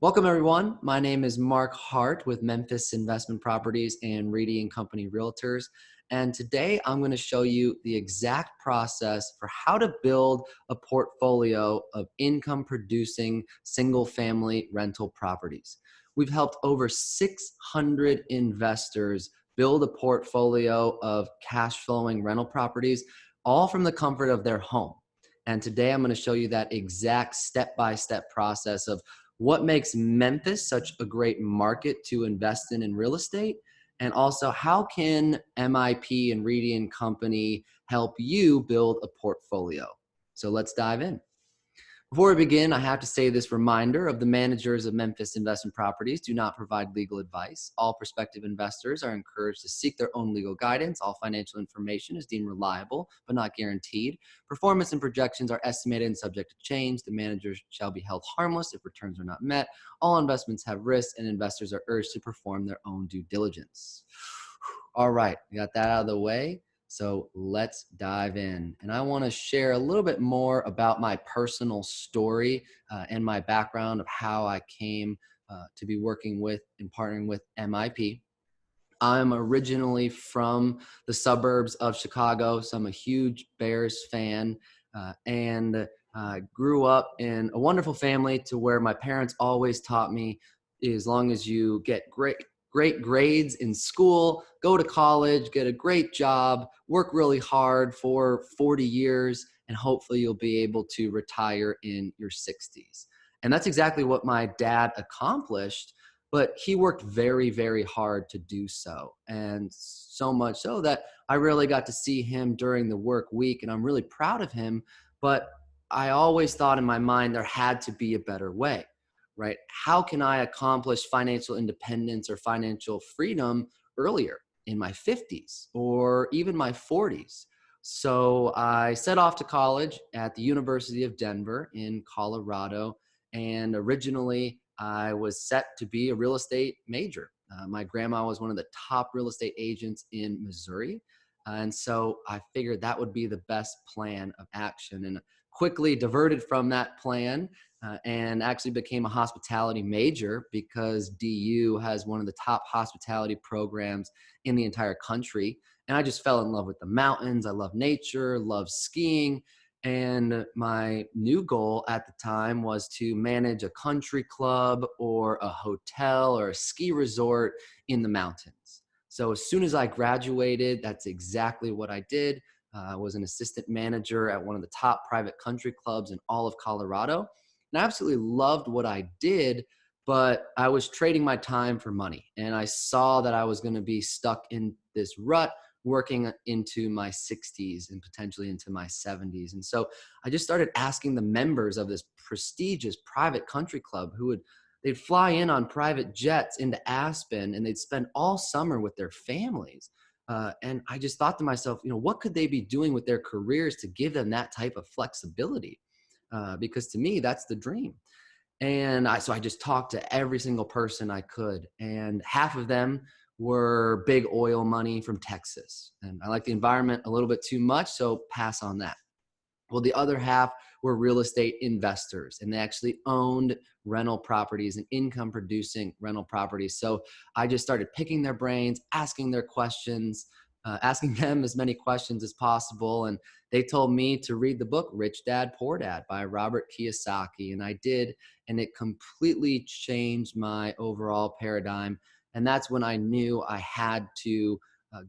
Welcome everyone. My name is Mark Hart with Memphis Investment Properties and REEDY and Company Realtors. And today I'm going to show you the exact process for how to build a portfolio of income producing single family rental properties. We've helped over 600 investors build a portfolio of cash flowing rental properties, all from the comfort of their home. And today I'm going to show you that exact step-by-step process of what makes Memphis such a great market to invest in real estate, and also how can MIP and REEDY and Company help you build a portfolio. So let's dive in. Before we begin, I have to say this reminder of the managers of Memphis Investment Properties do not provide legal advice. All prospective investors are encouraged to seek their own legal guidance. All financial information is deemed reliable, but not guaranteed. Performance and projections are estimated and subject to change. The managers shall be held harmless if returns are not met. All investments have risks, and investors are urged to perform their own due diligence. All right, we got that out of the way. So let's dive in. And I want to share a little bit more about my personal story and my background of how I came to be working with and partnering with MIP. I'm originally from the suburbs of Chicago, so I'm a huge Bears fan and grew up in a wonderful family to where my parents always taught me, as long as you get great grades in school, go to college, get a great job, work really hard for 40 years, and hopefully you'll be able to retire in your 60s. And that's exactly what my dad accomplished, but he worked very, very hard to do so. And so much so that I really got to see him during the work week, and I'm really proud of him. But I always thought in my mind there had to be a better way. Right? How can I accomplish financial independence or financial freedom earlier in my 50s or even my 40s? So I set off to college at the University of Denver in Colorado. And originally I was set to be a real estate major. My grandma was one of the top real estate agents in Missouri. And so I figured that would be the best plan of action, and quickly diverted from that plan and actually became a hospitality major because DU has one of the top hospitality programs in the entire country. And I just fell in love with the mountains. I love nature, love skiing. And my new goal at the time was to manage a country club or a hotel or a ski resort in the mountains. So as soon as I graduated, that's exactly what I did. I was an assistant manager at one of the top private country clubs in all of Colorado. And I absolutely loved what I did, but I was trading my time for money. And I saw that I was going to be stuck in this rut working into my 60s and potentially into my 70s. And so I just started asking the members of this prestigious private country club they'd fly in on private jets into Aspen, and they'd spend all summer with their families. And I just thought to myself, what could they be doing with their careers to give them that type of flexibility? Because to me, that's the dream. And so I just talked to every single person I could. And half of them were big oil money from Texas. And I like the environment a little bit too much, so pass on that. Well, the other half were real estate investors, and they actually owned rental properties and income producing rental properties. So I just started picking their brains, asking their questions, asking them as many questions as possible. And they told me to read the book Rich Dad, Poor Dad by Robert Kiyosaki. And I did, and it completely changed my overall paradigm. And that's when I knew I had to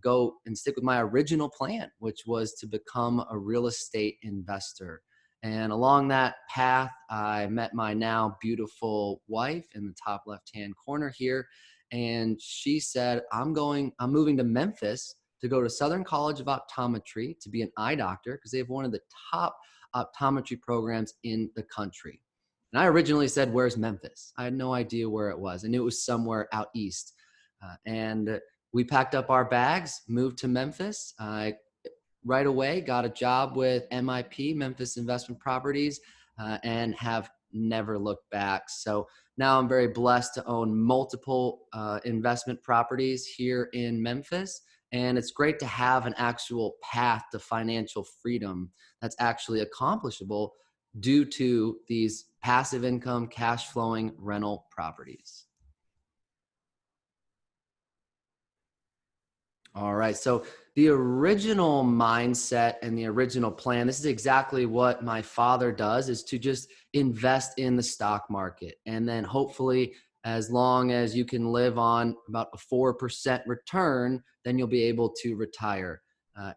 go and stick with my original plan, which was to become a real estate investor. And along that path, I met my now beautiful wife in the top left-hand corner here. And she said, I'm moving to Memphis to go to Southern College of Optometry to be an eye doctor because they have one of the top optometry programs in the country. And I originally said, where's Memphis? I had no idea where it was. I knew it was somewhere out east. And we packed up our bags, moved to Memphis. I right away got a job with MIP, Memphis Investment Properties, and have never looked back. So now I'm very blessed to own multiple investment properties here in Memphis. And it's great to have an actual path to financial freedom that's actually accomplishable due to these passive income, cash flowing rental properties. All right. So the original mindset and the original plan, this is exactly what my father does, is to just invest in the stock market. And then hopefully, as long as you can live on about a 4% return, then you'll be able to retire.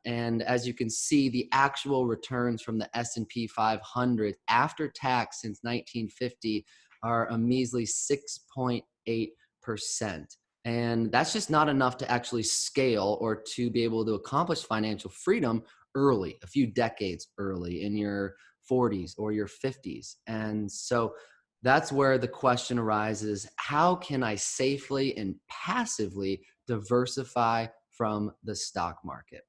And as you can see, the actual returns from the S&P 500 after tax since 1950 are a measly 6.8%. And that's just not enough to actually scale or to be able to accomplish financial freedom early, a few decades early in your 40s or your 50s. And so that's where the question arises, how can I safely and passively diversify from the stock market?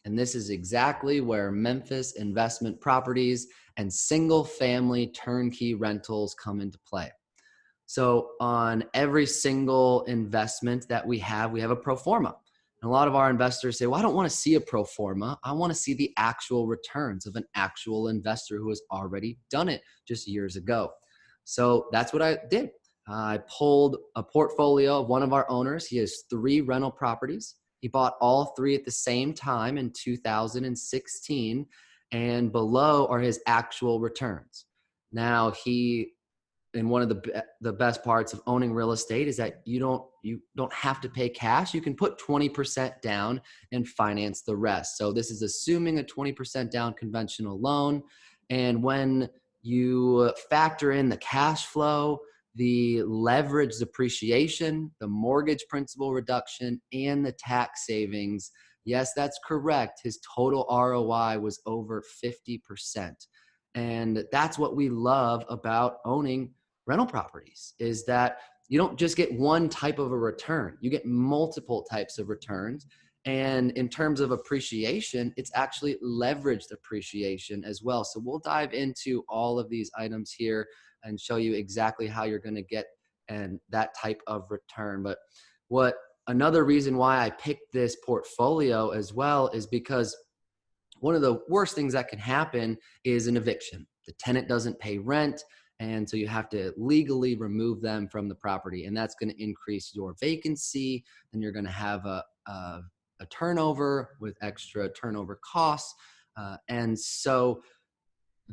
And this is exactly where Memphis investment properties and single family turnkey rentals come into play. So on every single investment that we have a pro forma. And a lot of our investors say, well, I don't want to see a pro forma. I want to see the actual returns of an actual investor who has already done it just years ago. So that's what I did. I pulled a portfolio of one of our owners. He has 3 rental properties. He bought all 3 at the same time in 2016, and below are his actual returns. Now, and one of the best parts of owning real estate is that you don't have to pay cash. You can put 20% down and finance the rest. So this is assuming a 20% down conventional loan. And when you factor in the cash flow, the leverage depreciation, the mortgage principal reduction, and the tax savings, yes, that's correct. His total ROI was over 50%. And that's what we love about owning rental properties, is that you don't just get one type of a return, you get multiple types of returns. And in terms of appreciation, it's actually leveraged appreciation as well. So we'll dive into all of these items here and show you exactly how you're going to get that type of return. But another reason why I picked this portfolio as well is because one of the worst things that can happen is an eviction. The tenant doesn't pay rent, and so you have to legally remove them from the property, and that's going to increase your vacancy, and you're going to have a turnover with extra turnover costs. And so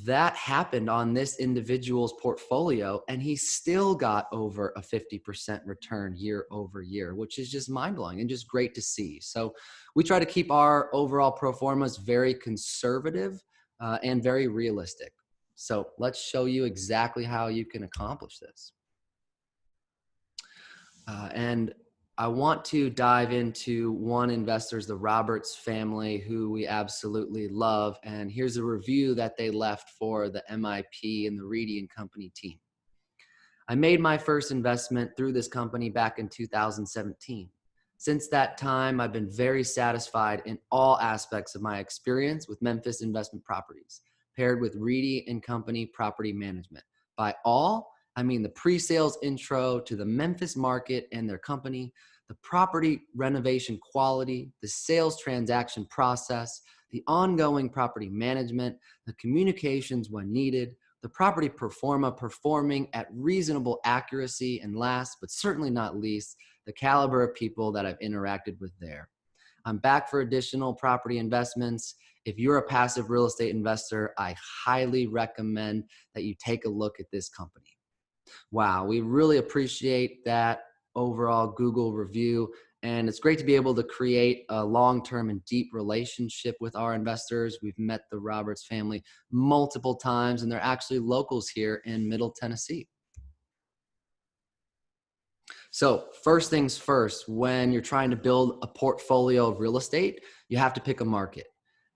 that happened on this individual's portfolio, and he still got over a 50% return year over year, which is just mind-blowing and just great to see. So we try to keep our overall pro formas very conservative and very realistic. So let's show you exactly how you can accomplish this. And I want to dive into one investor, the Roberts family, who we absolutely love. And here's a review that they left for the MIP and the REEDY and Company team. I made my first investment through this company back in 2017. Since that time, I've been very satisfied in all aspects of my experience with Memphis investment properties, paired with REEDY and Company property management. By all, I mean the pre-sales intro to the Memphis market and their company, the property renovation quality, the sales transaction process, the ongoing property management, the communications when needed, the property pro forma performing at reasonable accuracy, and last but certainly not least, the caliber of people that I've interacted with there. I'm back for additional property investments. If you're a passive real estate investor, I highly recommend that you take a look at this company. Wow, we really appreciate that overall Google review. And it's great to be able to create a long-term and deep relationship with our investors. We've met the Roberts family multiple times, and they're actually locals here in Middle Tennessee. So first things first, when you're trying to build a portfolio of real estate, you have to pick a market.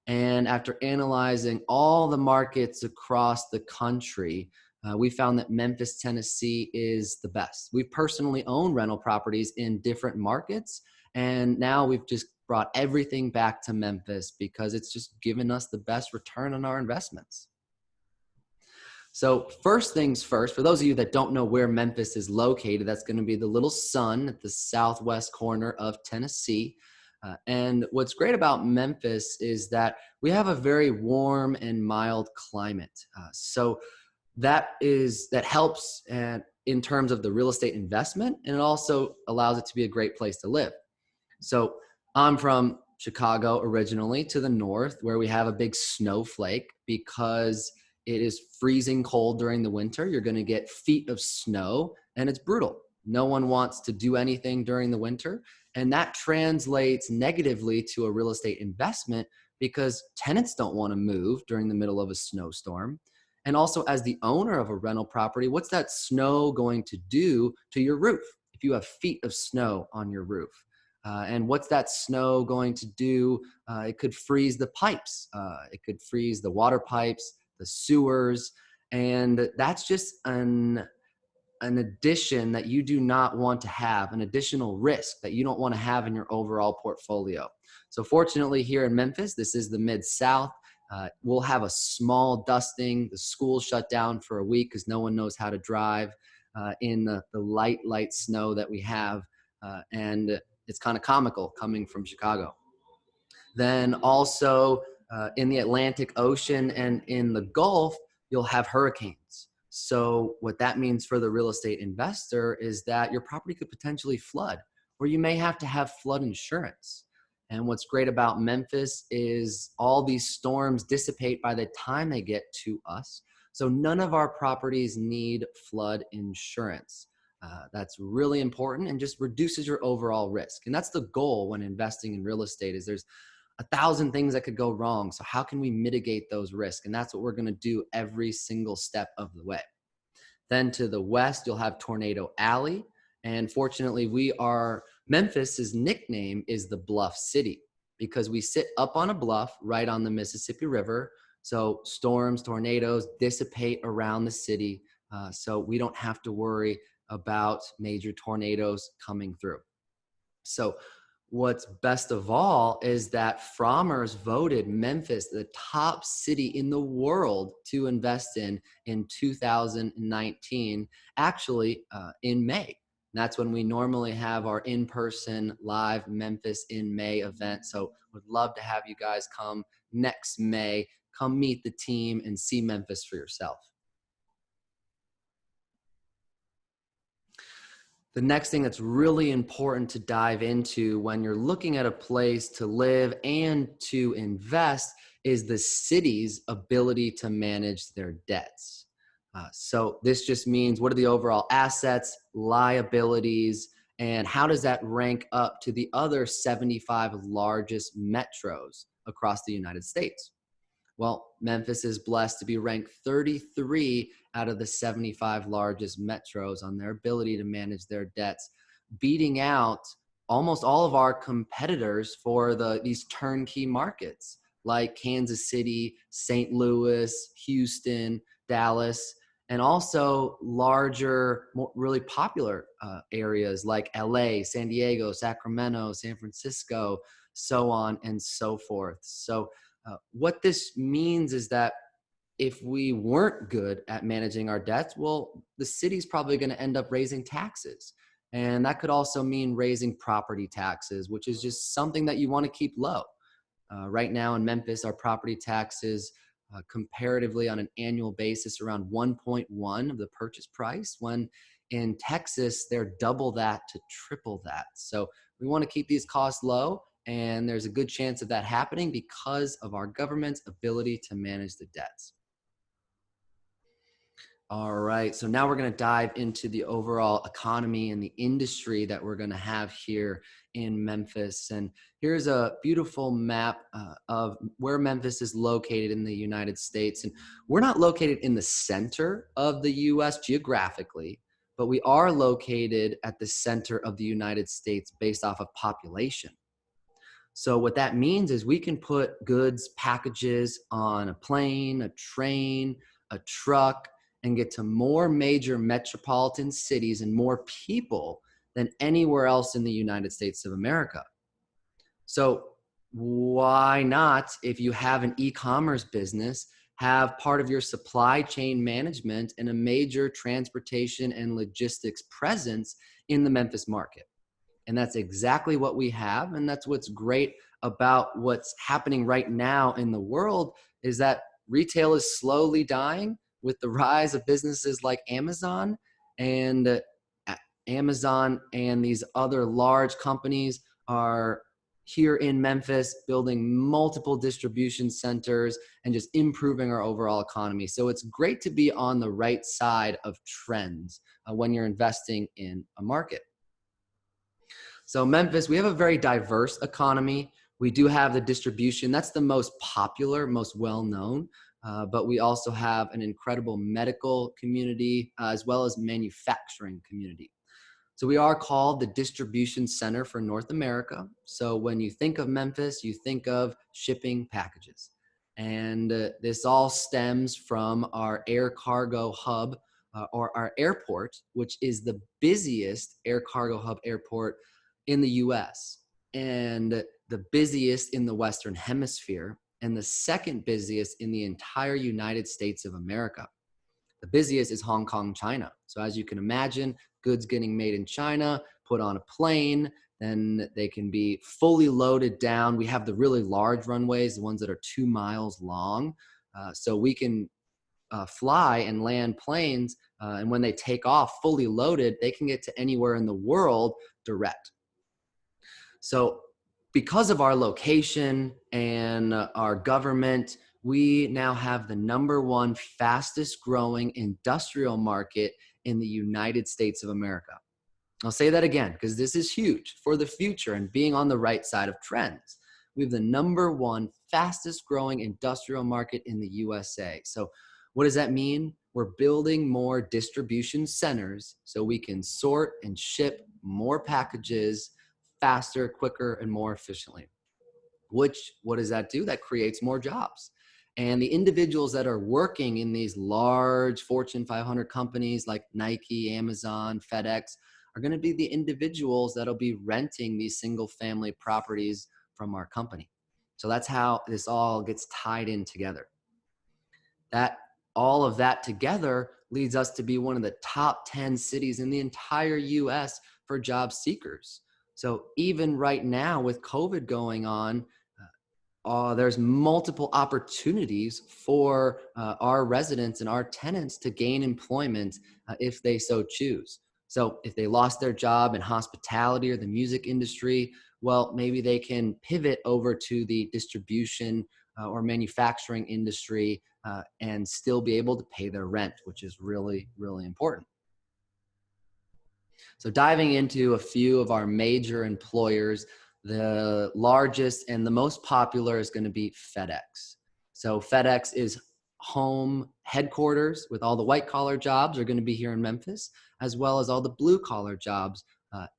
And after analyzing all the markets across the country, we found that Memphis, Tennessee is the best. We personally own rental properties in different markets, and now we've just brought everything back to Memphis because it's just given us the best return on our investments. So first things first, for those of you that don't know where Memphis is located, that's going to be the Little Sun at the southwest corner of Tennessee. And what's great about Memphis is that we have a very warm and mild climate. So that helps in terms of the real estate investment, and it also allows it to be a great place to live. So I'm from Chicago originally, to the north, where we have a big snowflake. Because it is freezing cold during the winter, you're going to get feet of snow, and it's brutal. No one wants to do anything during the winter. And that translates negatively to a real estate investment, because tenants don't want to move during the middle of a snowstorm. And also, as the owner of a rental property, what's that snow going to do to your roof if you have feet of snow on your roof? And what's that snow going to do? It could freeze the pipes. It could freeze the water pipes, the sewers. And that's just an addition that you do not want to have, an additional risk that you don't want to have in your overall portfolio. So fortunately, here in Memphis, this is the Mid-South. We'll have a small dusting. The school shut down for a week because no one knows how to drive in the light snow that we have. And it's kind of comical coming from Chicago. Then also in the Atlantic Ocean and in the Gulf, you'll have hurricanes. So what that means for the real estate investor is that your property could potentially flood, or you may have to have flood insurance. And what's great about Memphis is all these storms dissipate by the time they get to us. So none of our properties need flood insurance. That's really important and just reduces your overall risk. And that's the goal when investing in real estate, is there's 1,000 things that could go wrong. So how can we mitigate those risks? And that's what we're going to do every single step of the way. Then to the west, you'll have Tornado Alley. And fortunately, Memphis's nickname is the Bluff City, because we sit up on a bluff right on the Mississippi River. So storms, tornadoes dissipate around the city. So we don't have to worry about major tornadoes coming through. So what's best of all is that Frommers voted Memphis the top city in the world to invest in 2019, actually in May. That's when we normally have our in-person live Memphis in May event. So would love to have you guys come next May. Come meet the team and see Memphis for yourself. The next thing that's really important to dive into when you're looking at a place to live and to invest is the city's ability to manage their debts. So this just means, what are the overall assets, liabilities, and how does that rank up to the other 75 largest metros across the United States? Well, Memphis is blessed to be ranked 33 out of the 75 largest metros on their ability to manage their debts, beating out almost all of our competitors for these turnkey markets like Kansas City, St. Louis, Houston, Dallas, and also larger, really popular areas like LA, San Diego, Sacramento, San Francisco, so on and so forth. So what this means is that if we weren't good at managing our debts, well, the city's probably going to end up raising taxes. And that could also mean raising property taxes, which is just something that you want to keep low. Right now in Memphis, our property taxes comparatively on an annual basis around 1.1 of the purchase price, when in Texas, they're double that to triple that. So we want to keep these costs low. And there's a good chance of that happening because of our government's ability to manage the debts. All right, so now we're going to dive into the overall economy and the industry that we're going to have here in Memphis. And here's a beautiful map of where Memphis is located in the United States. And we're not located in the center of the U.S. geographically, but we are located at the center of the United States based off of population. So what that means is we can put goods, packages on a plane, a train, a truck, and get to more major metropolitan cities and more people than anywhere else in the United States of America. So why not, if you have an e-commerce business, have part of your supply chain management and a major transportation and logistics presence in the Memphis market? And that's exactly what we have. And that's what's great about what's happening right now in the world, is that retail is slowly dying, with the rise of businesses like Amazon and Amazon and these other large companies are here in Memphis building multiple distribution centers and just improving our overall economy. So it's great to be on the right side of trends when you're investing in a market. So Memphis, we have a very diverse economy. We do have the distribution. That's the most popular, most well-known. But we also have an incredible medical community as well as manufacturing community. So we are called the distribution center for North America. So when you think of Memphis, you think of shipping packages. And this all stems from our air cargo hub or our airport, which is the busiest air cargo hub airport in the US and the busiest in the Western Hemisphere and the second busiest in the entire United States of America. The busiest is Hong Kong, China. So as you can imagine, goods getting made in China, put on a plane, then they can be fully loaded down. We have the really large runways, the ones that are 2 miles long. So we can fly and land planes. And when they take off fully loaded, they can get to anywhere in the world direct. So because of our location and our government, we now have the #1 fastest growing industrial market in the United States of America. I'll say that again, because this is huge for the future and being on the right side of trends. We have the #1 fastest growing industrial market in the USA. So what does that mean? We're building more distribution centers so we can sort and ship more packages faster, quicker, and more efficiently. What does that do? That creates more jobs. And the individuals that are working in these large Fortune 500 companies like Nike, Amazon, FedEx are going to be the individuals that'll be renting these single family properties from our company. So that's how this all gets tied in together. All of that together leads us to be one of the top 10 cities in the entire US for job seekers. So even right now with COVID going on, there's multiple opportunities for our residents and our tenants to gain employment if they so choose. So if they lost their job in hospitality or the music industry, well, maybe they can pivot over to the distribution or manufacturing industry and still be able to pay their rent, which is really, really important. So diving into a few of our major employers, the largest and the most popular is going to be FedEx. So FedEx is home headquarters with all the white collar jobs are going to be here in Memphis, as well as all the blue collar jobs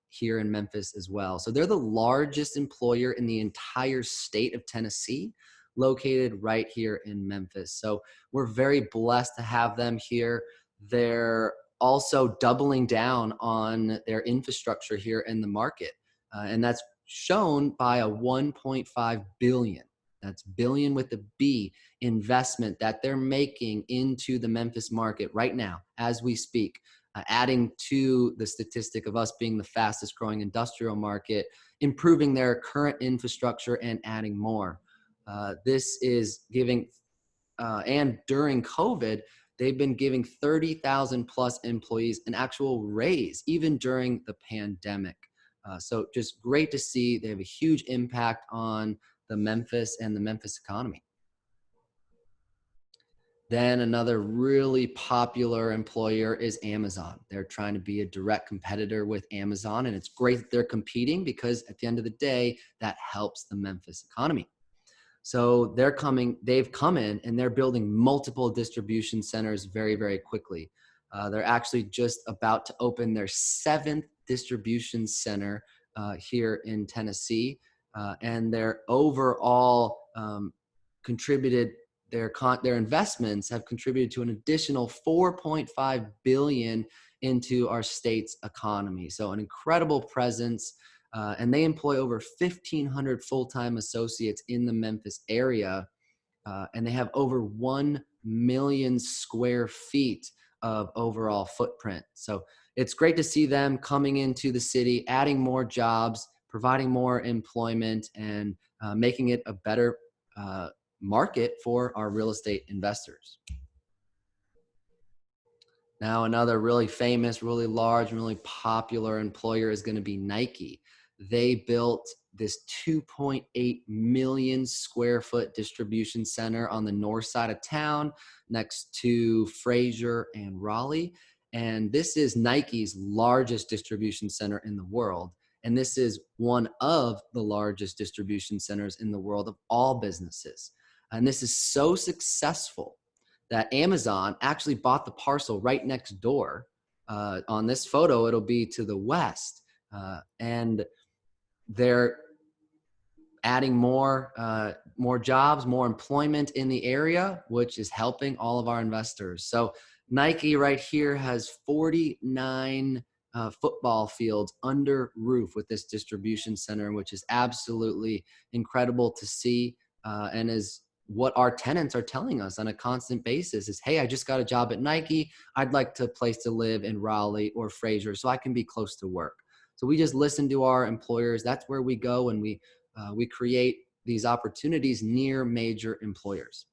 here in Memphis as well. So they're the largest employer in the entire state of Tennessee, located right here in Memphis. So we're very blessed to have them here. They're also doubling down on their infrastructure here in the market. And that's shown by a 1.5 billion, that's billion with the B, investment that they're making into the Memphis market right now as we speak, adding to the statistic of us being the fastest growing industrial market, improving their current infrastructure and adding more. This is giving, and during COVID, they've been giving 30,000 plus employees an actual raise, even during the pandemic. So just great to see. They have a huge impact on the Memphis and the Memphis economy. Then another really popular employer is Amazon. They're trying to be a direct competitor with Amazon, and it's great that they're competing because at the end of the day, that helps the Memphis economy. So they've come in and they're building multiple distribution centers very, very quickly. They're actually just about to open their 7th distribution center here in Tennessee. And their overall their investments have contributed to an additional 4.5 billion into our state's economy. So an incredible presence. And they employ over 1,500 full-time associates in the Memphis area. And they have over 1 million square feet of overall footprint. So it's great to see them coming into the city, adding more jobs, providing more employment, and making it a better market for our real estate investors. Now, another really famous, really large, and really popular employer is going to be Nike. They built this 2.8 million square foot distribution center on the north side of town next to Fraser and Raleigh. And this is Nike's largest distribution center in the world. And this is one of the largest distribution centers in the world of all businesses. And this is so successful that Amazon actually bought the parcel right next door. On this photo, it'll be to the west. And they're adding more jobs, more employment in the area, which is helping all of our investors. So Nike right here has 49 football fields under roof with this distribution center, which is absolutely incredible to see, and is what our tenants are telling us on a constant basis is, hey, I just got a job at Nike. I'd like a place to live in Raleigh or Fraser so I can be close to work. So we just listen to our employers. That's where we go, and we create these opportunities near major employers.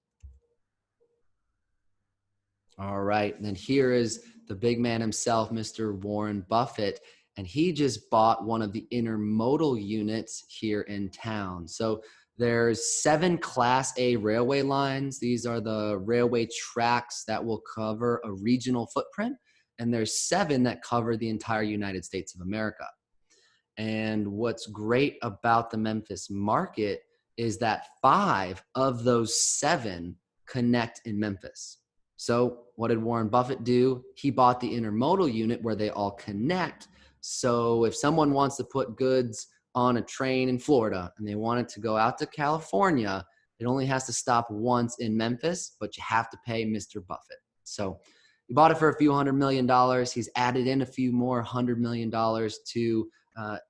All right, and then here is the big man himself, Mr. Warren Buffett, and he just bought one of the intermodal units here in town. So there's 7 Class A railway lines. These are the railway tracks that will cover a regional footprint, and there's 7 that cover the entire United States of America. And what's great about the Memphis market is that 5 of those 7 connect in Memphis. So what did Warren Buffett do? He bought the intermodal unit where they all connect. So if someone wants to put goods on a train in Florida and they want it to go out to California, it only has to stop once in Memphis, but you have to pay Mr. Buffett. So he bought it for a few $100 million. He's added in a few more $100 million to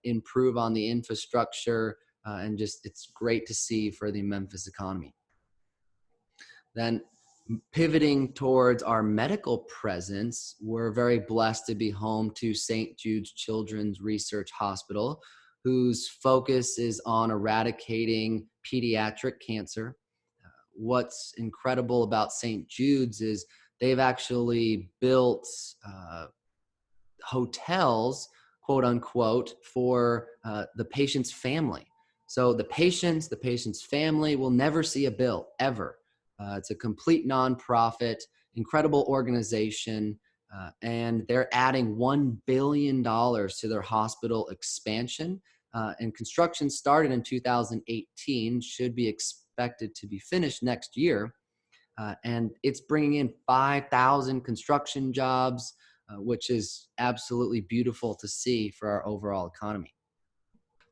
improve on the infrastructure, and just it's great to see for the Memphis economy. Then pivoting towards our medical presence, we're very blessed to be home to St. Jude's Children's Research Hospital, whose focus is on eradicating pediatric cancer. What's incredible about St. Jude's is they've actually built hotels, quote unquote, for the patient's family. So the patient's family will never see a bill ever. It's a complete nonprofit, incredible organization, and they're adding $1 billion to their hospital expansion. And construction started in 2018, should be expected to be finished next year. And it's bringing in 5,000 construction jobs, which is absolutely beautiful to see for our overall economy.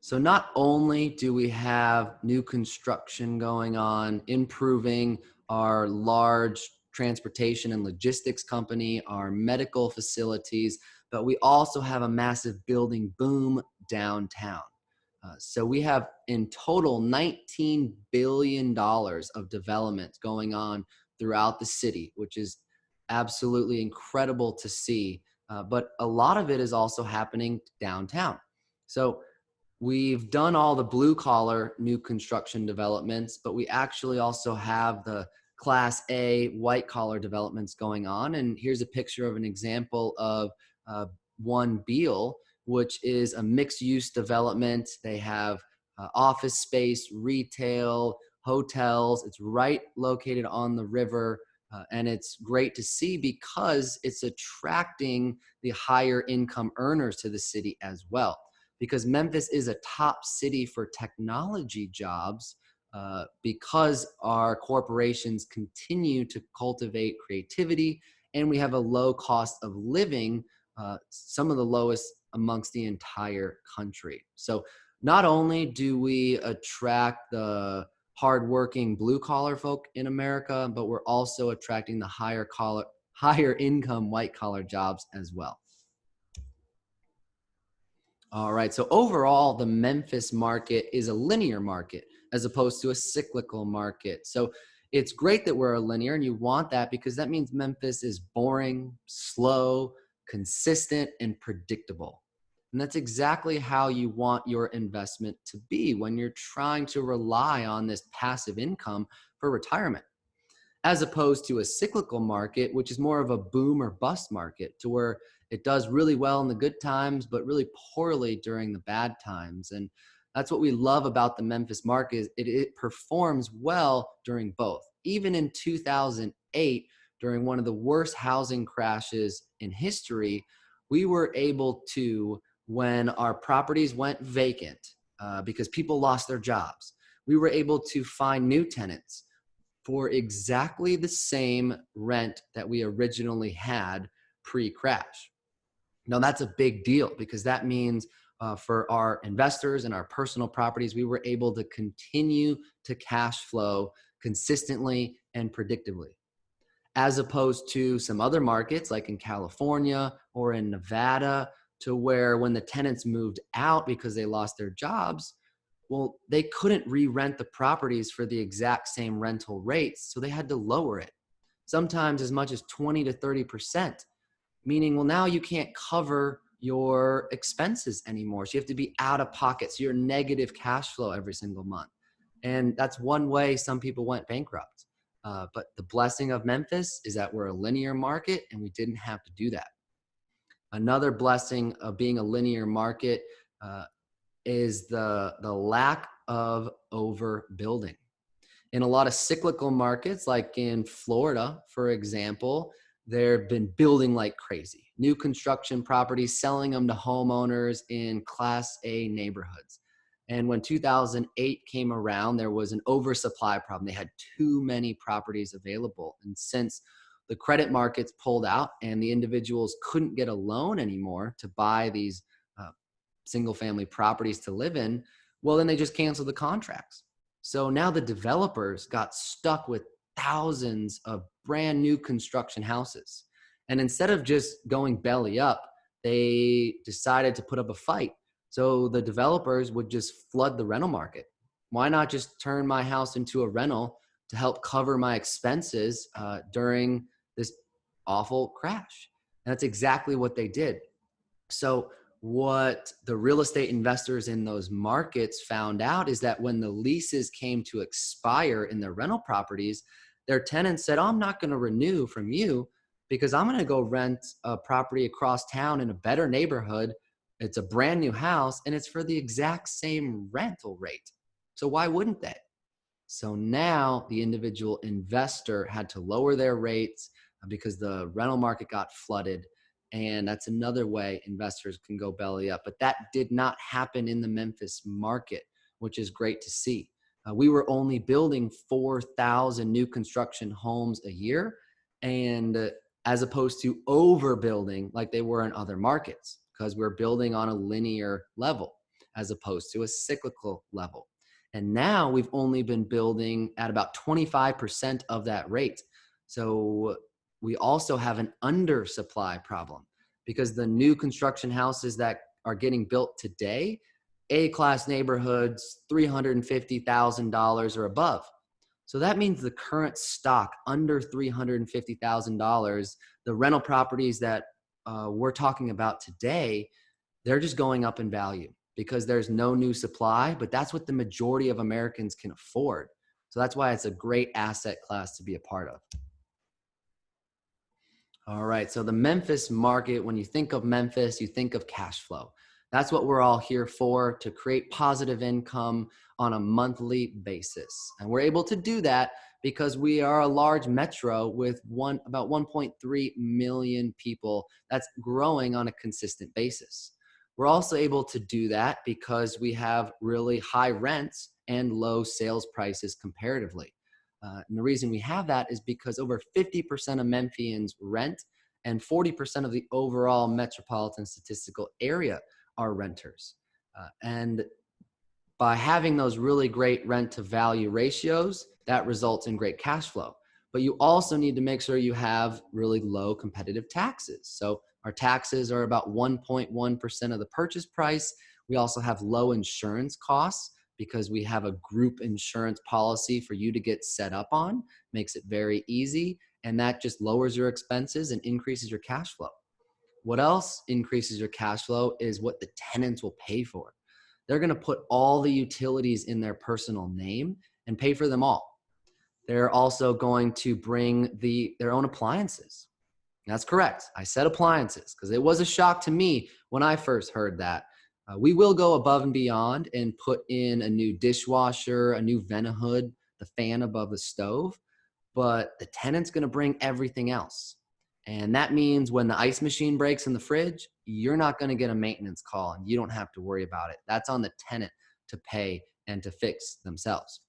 So not only do we have new construction going on, improving our large transportation and logistics company, our medical facilities, but we also have a massive building boom downtown. So we have in total $19 billion of development going on throughout the city, which is absolutely incredible to see. But a lot of it is also happening downtown. So we've done all the blue collar new construction developments, but we actually also have the Class A white collar developments going on. And here's a picture of an example of One Beale, which is a mixed use development. They have office space, retail, hotels. It's right located on the river. And it's great to see because it's attracting the higher income earners to the city as well. Because Memphis is a top city for technology jobs, because our corporations continue to cultivate creativity, and we have a low cost of living, some of the lowest amongst the entire country. So not only do we attract the hardworking blue collar folk in America, but we're also attracting the higher income white collar jobs as well. All right. So overall, the Memphis market is a linear market as opposed to a cyclical market. So it's great that we're a linear, and you want that because that means Memphis is boring, slow, consistent, and predictable. And that's exactly how you want your investment to be when you're trying to rely on this passive income for retirement. as opposed to a cyclical market, which is more of a boom or bust market, to where it does really well in the good times, but really poorly during the bad times. And that's what we love about the Memphis market is it performs well during both. Even in 2008, during one of the worst housing crashes in history, we were able to, when our properties went vacant because people lost their jobs, we were able to find new tenants for exactly the same rent that we originally had pre-crash. Now, that's a big deal because that means for our investors and our personal properties, we were able to continue to cash flow consistently and predictably, as opposed to some other markets like in California or in Nevada, to where when the tenants moved out because they lost their jobs, well, they couldn't re-rent the properties for the exact same rental rates, so they had to lower it, sometimes as much as 20 to 30%, meaning, well, now you can't cover your expenses anymore. So you have to be out of pocket. So you're negative cash flow every single month. And that's one way some people went bankrupt. But the blessing of Memphis is that we're a linear market and we didn't have to do that. Another blessing of being a linear market is the lack of overbuilding. In a lot of cyclical markets, like in Florida, for example, they've been building like crazy. New construction properties, selling them to homeowners in Class A neighborhoods. And when 2008 came around, there was an oversupply problem. They had too many properties available. And since the credit markets pulled out and the individuals couldn't get a loan anymore to buy these single family properties to live in, well, then they just canceled the contracts. So now the developers got stuck with thousands of brand new construction houses. And instead of just going belly up, they decided to put up a fight. So the developers would just flood the rental market. Why not just turn my house into a rental to help cover my expenses during this awful crash? And that's exactly what they did. So what the real estate investors in those markets found out is that when the leases came to expire in their rental properties, their tenants said, oh, I'm not going to renew from you because I'm going to go rent a property across town in a better neighborhood. It's a brand new house and it's for the exact same rental rate. So why wouldn't they? So now the individual investor had to lower their rates because the rental market got flooded. And that's another way investors can go belly up. But that did not happen in the Memphis market, which is great to see. We were only building 4,000 new construction homes a year, and as opposed to overbuilding like they were in other markets, because we're building on a linear level as opposed to a cyclical level. And now we've only been building at about 25% of that rate. So we also have an undersupply problem because the new construction houses that are getting built today, A-class neighborhoods, $350,000 or above. So that means the current stock under $350,000, the rental properties that we're talking about today, they're just going up in value because there's no new supply, but that's what the majority of Americans can afford. So that's why it's a great asset class to be a part of. All right, so the Memphis market, when you think of Memphis, you think of cash flow. That's what we're all here for, to create positive income on a monthly basis. And we're able to do that because we are a large metro with about 1.3 million people that's growing on a consistent basis. We're also able to do that because we have really high rents and low sales prices comparatively. And the reason we have that is because over 50% of Memphians rent and 40% of the overall metropolitan statistical area are renters. And by having those really great rent to value ratios, that results in great cash flow. But you also need to make sure you have really low competitive taxes. So our taxes are about 1.1% of the purchase price. We also have low insurance costs because we have a group insurance policy for you to get set up on, makes it very easy. And that just lowers your expenses and increases your cash flow. What else increases your cash flow is what the tenants will pay for. They're going to put all the utilities in their personal name and pay for them all. They're also going to bring their own appliances. That's correct. I said appliances because it was a shock to me when I first heard that. We will go above and beyond and put in a new dishwasher, a new vent hood, the fan above the stove, but the tenant's going to bring everything else. And that means when the ice machine breaks in the fridge, you're not going to get a maintenance call and you don't have to worry about it. That's on the tenant to pay and to fix themselves.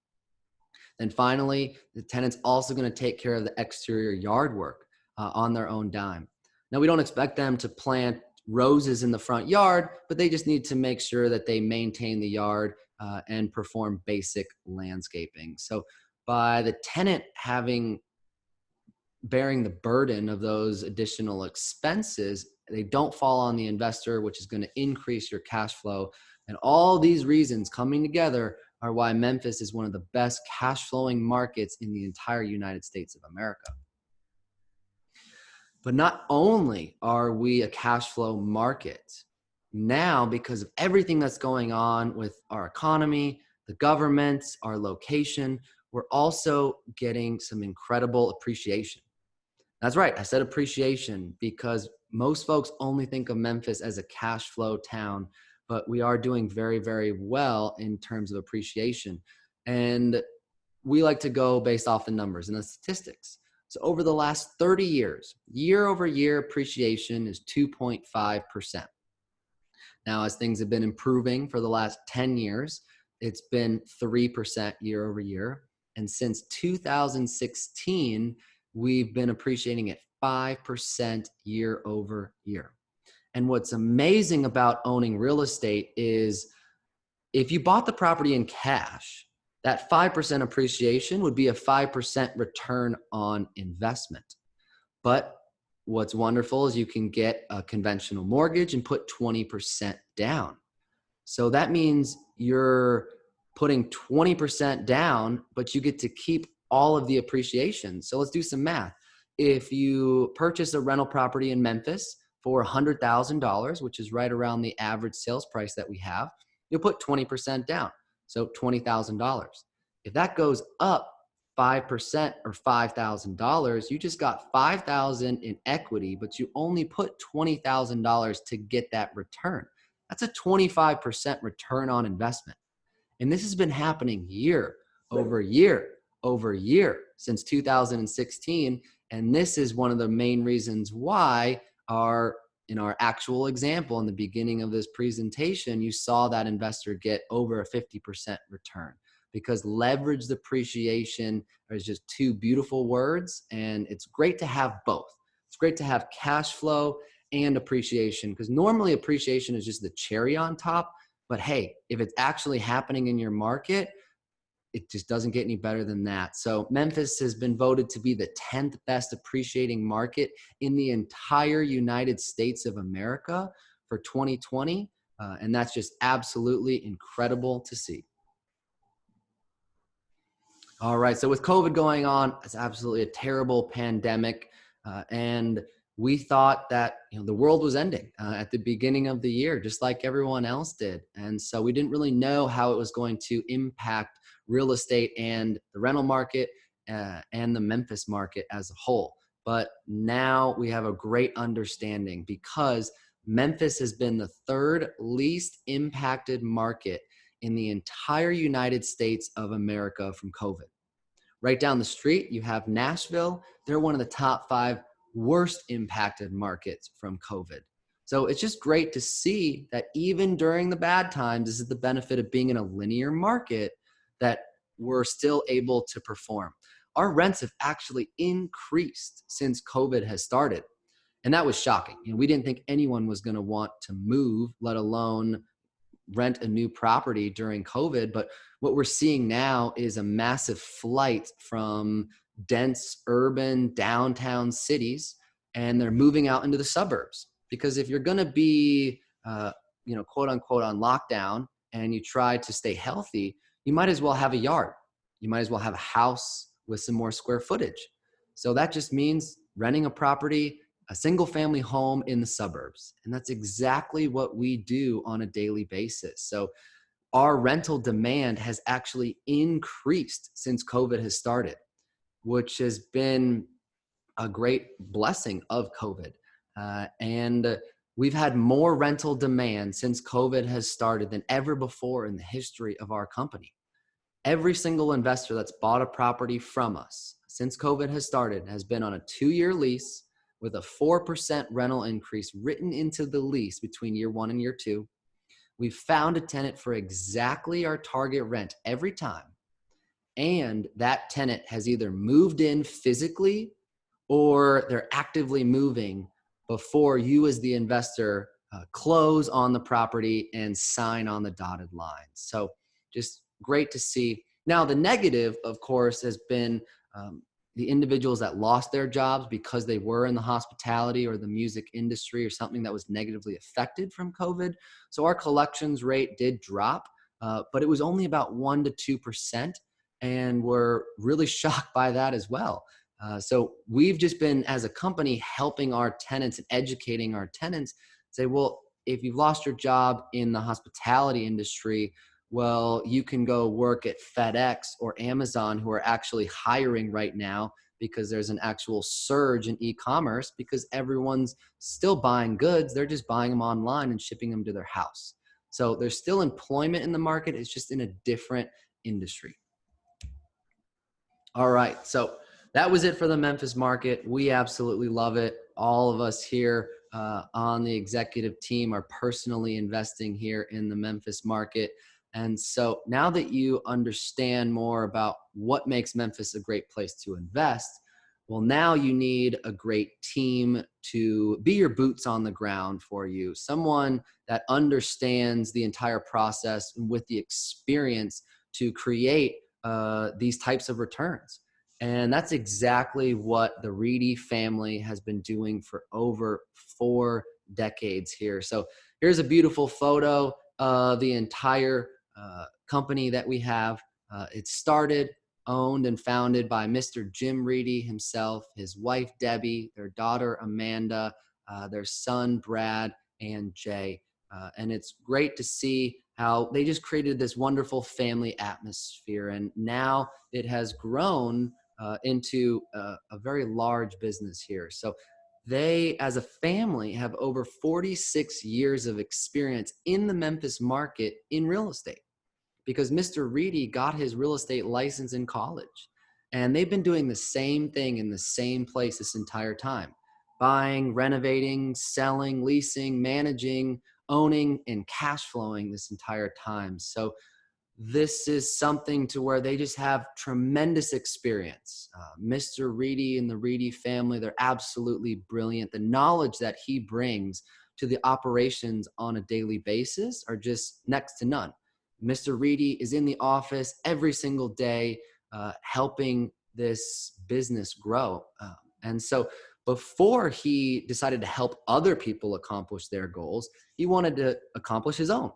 And finally, the tenant's also going to take care of the exterior yard work on their own dime. Now, we don't expect them to plant roses in the front yard, but they just need to make sure that they maintain the yard and perform basic landscaping. So by the tenant bearing the burden of those additional expenses, they don't fall on the investor, which is going to increase your cash flow. And all these reasons coming together are why Memphis is one of the best cash flowing markets in the entire United States of America. But not only are we a cash flow market, now because of everything that's going on with our economy, the government, our location, we're also getting some incredible appreciation. That's right. I said appreciation because most folks only think of Memphis as a cash flow town, but we are doing very, very well in terms of appreciation. And we like to go based off the numbers and the statistics. So over the last 30 years, year over year appreciation is 2.5%. Now, as things have been improving for the last 10 years, it's been 3% year over year. And since 2016, we've been appreciating at 5% year over year. And what's amazing about owning real estate is if you bought the property in cash, that 5% appreciation would be a 5% return on investment. But what's wonderful is you can get a conventional mortgage and put 20% down. So that means you're putting 20% down, but you get to keep all of the appreciation. So let's do some math. If you purchase a rental property in Memphis for $100,000, which is right around the average sales price that we have, you'll put 20% down. So $20,000. If that goes up 5% or $5,000, you just got $5,000 in equity, but you only put $20,000 to get that return. That's a 25% return on investment. And this has been happening year over year over year since 2016. And this is one of the main reasons why in our actual example in the beginning of this presentation, you saw that investor get over a 50% return, because leveraged appreciation is just two beautiful words. And it's great to have both. It's great to have cash flow and appreciation, because normally appreciation is just the cherry on top. But hey, if it's actually happening in your market, it just doesn't get any better than that. So Memphis has been voted to be the 10th best appreciating market in the entire United States of America for 2020. And that's just absolutely incredible to see. All right, so with COVID going on, it's absolutely a terrible pandemic. And we thought that the world was ending at the beginning of the year, just like everyone else did. And so we didn't really know how it was going to impact real estate and the rental market and the Memphis market as a whole. But now we have a great understanding, because Memphis has been the third least impacted market in the entire United States of America from COVID. Right down the street, you have Nashville. They're one of the top 5 worst impacted markets from COVID. So it's just great to see that even during the bad times, this is the benefit of being in a linear market, that we're still able to perform. Our rents have actually increased since COVID has started. And that was shocking. We didn't think anyone was going to want to move, let alone rent a new property during COVID. But what we're seeing now is a massive flight from dense urban downtown cities, and they're moving out into the suburbs. Because if you're going to be, quote unquote, on lockdown and you try to stay healthy, you might as well have a yard. You might as well have a house with some more square footage. So that just means renting a property, a single family home in the suburbs. And that's exactly what we do on a daily basis. So our rental demand has actually increased since COVID has started. which has been a great blessing of COVID. And we've had more rental demand since COVID has started than ever before in the history of our company. Every single investor that's bought a property from us since COVID has started has been on a 2-year lease with a 4% rental increase written into the lease between year 1 and year 2. We've found a tenant for exactly our target rent every time. And that tenant has either moved in physically or they're actively moving before you as the investor close on the property and sign on the dotted line. So just great to see. Now, the negative, of course, has been the individuals that lost their jobs because they were in the hospitality or the music industry or something that was negatively affected from COVID. So our collections rate did drop, but it was only about 1 to 2%. And we're really shocked by that as well. So we've just been, as a company, helping our tenants and educating our tenants, say, well, if you've lost your job in the hospitality industry, well, you can go work at FedEx or Amazon, who are actually hiring right now because there's an actual surge in e-commerce because everyone's still buying goods. They're just buying them online and shipping them to their house. So there's still employment in the market. It's just in a different industry. All right. So that was it for the Memphis market. We absolutely love it. All of us here on the executive team are personally investing here in the Memphis market. And so now that you understand more about what makes Memphis a great place to invest, well, now you need a great team to be your boots on the ground for you, someone that understands the entire process with the experience to create these types of returns. And that's exactly what the REEDY family has been doing for over 4 decades here. So here's a beautiful photo of the entire company that we have. It started, owned, and founded by Mr. Jim REEDY himself, his wife, Debbie, their daughter, Amanda, their son, Brad, and Jay. And it's great to see how they just created this wonderful family atmosphere. And now it has grown into a very large business here. So they, as a family, have over 46 years of experience in the Memphis market in real estate, because Mr. REEDY got his real estate license in college. And they've been doing the same thing in the same place this entire time: buying, renovating, selling, leasing, managing, owning, and cash flowing this entire time. So this is something to where they just have tremendous experience. Mr. REEDY and the REEDY family, they're absolutely brilliant. The knowledge that he brings to the operations on a daily basis are just next to none. Mr. REEDY is in the office every single day, helping this business grow. And so before he decided to help other people accomplish their goals, he wanted to accomplish his own.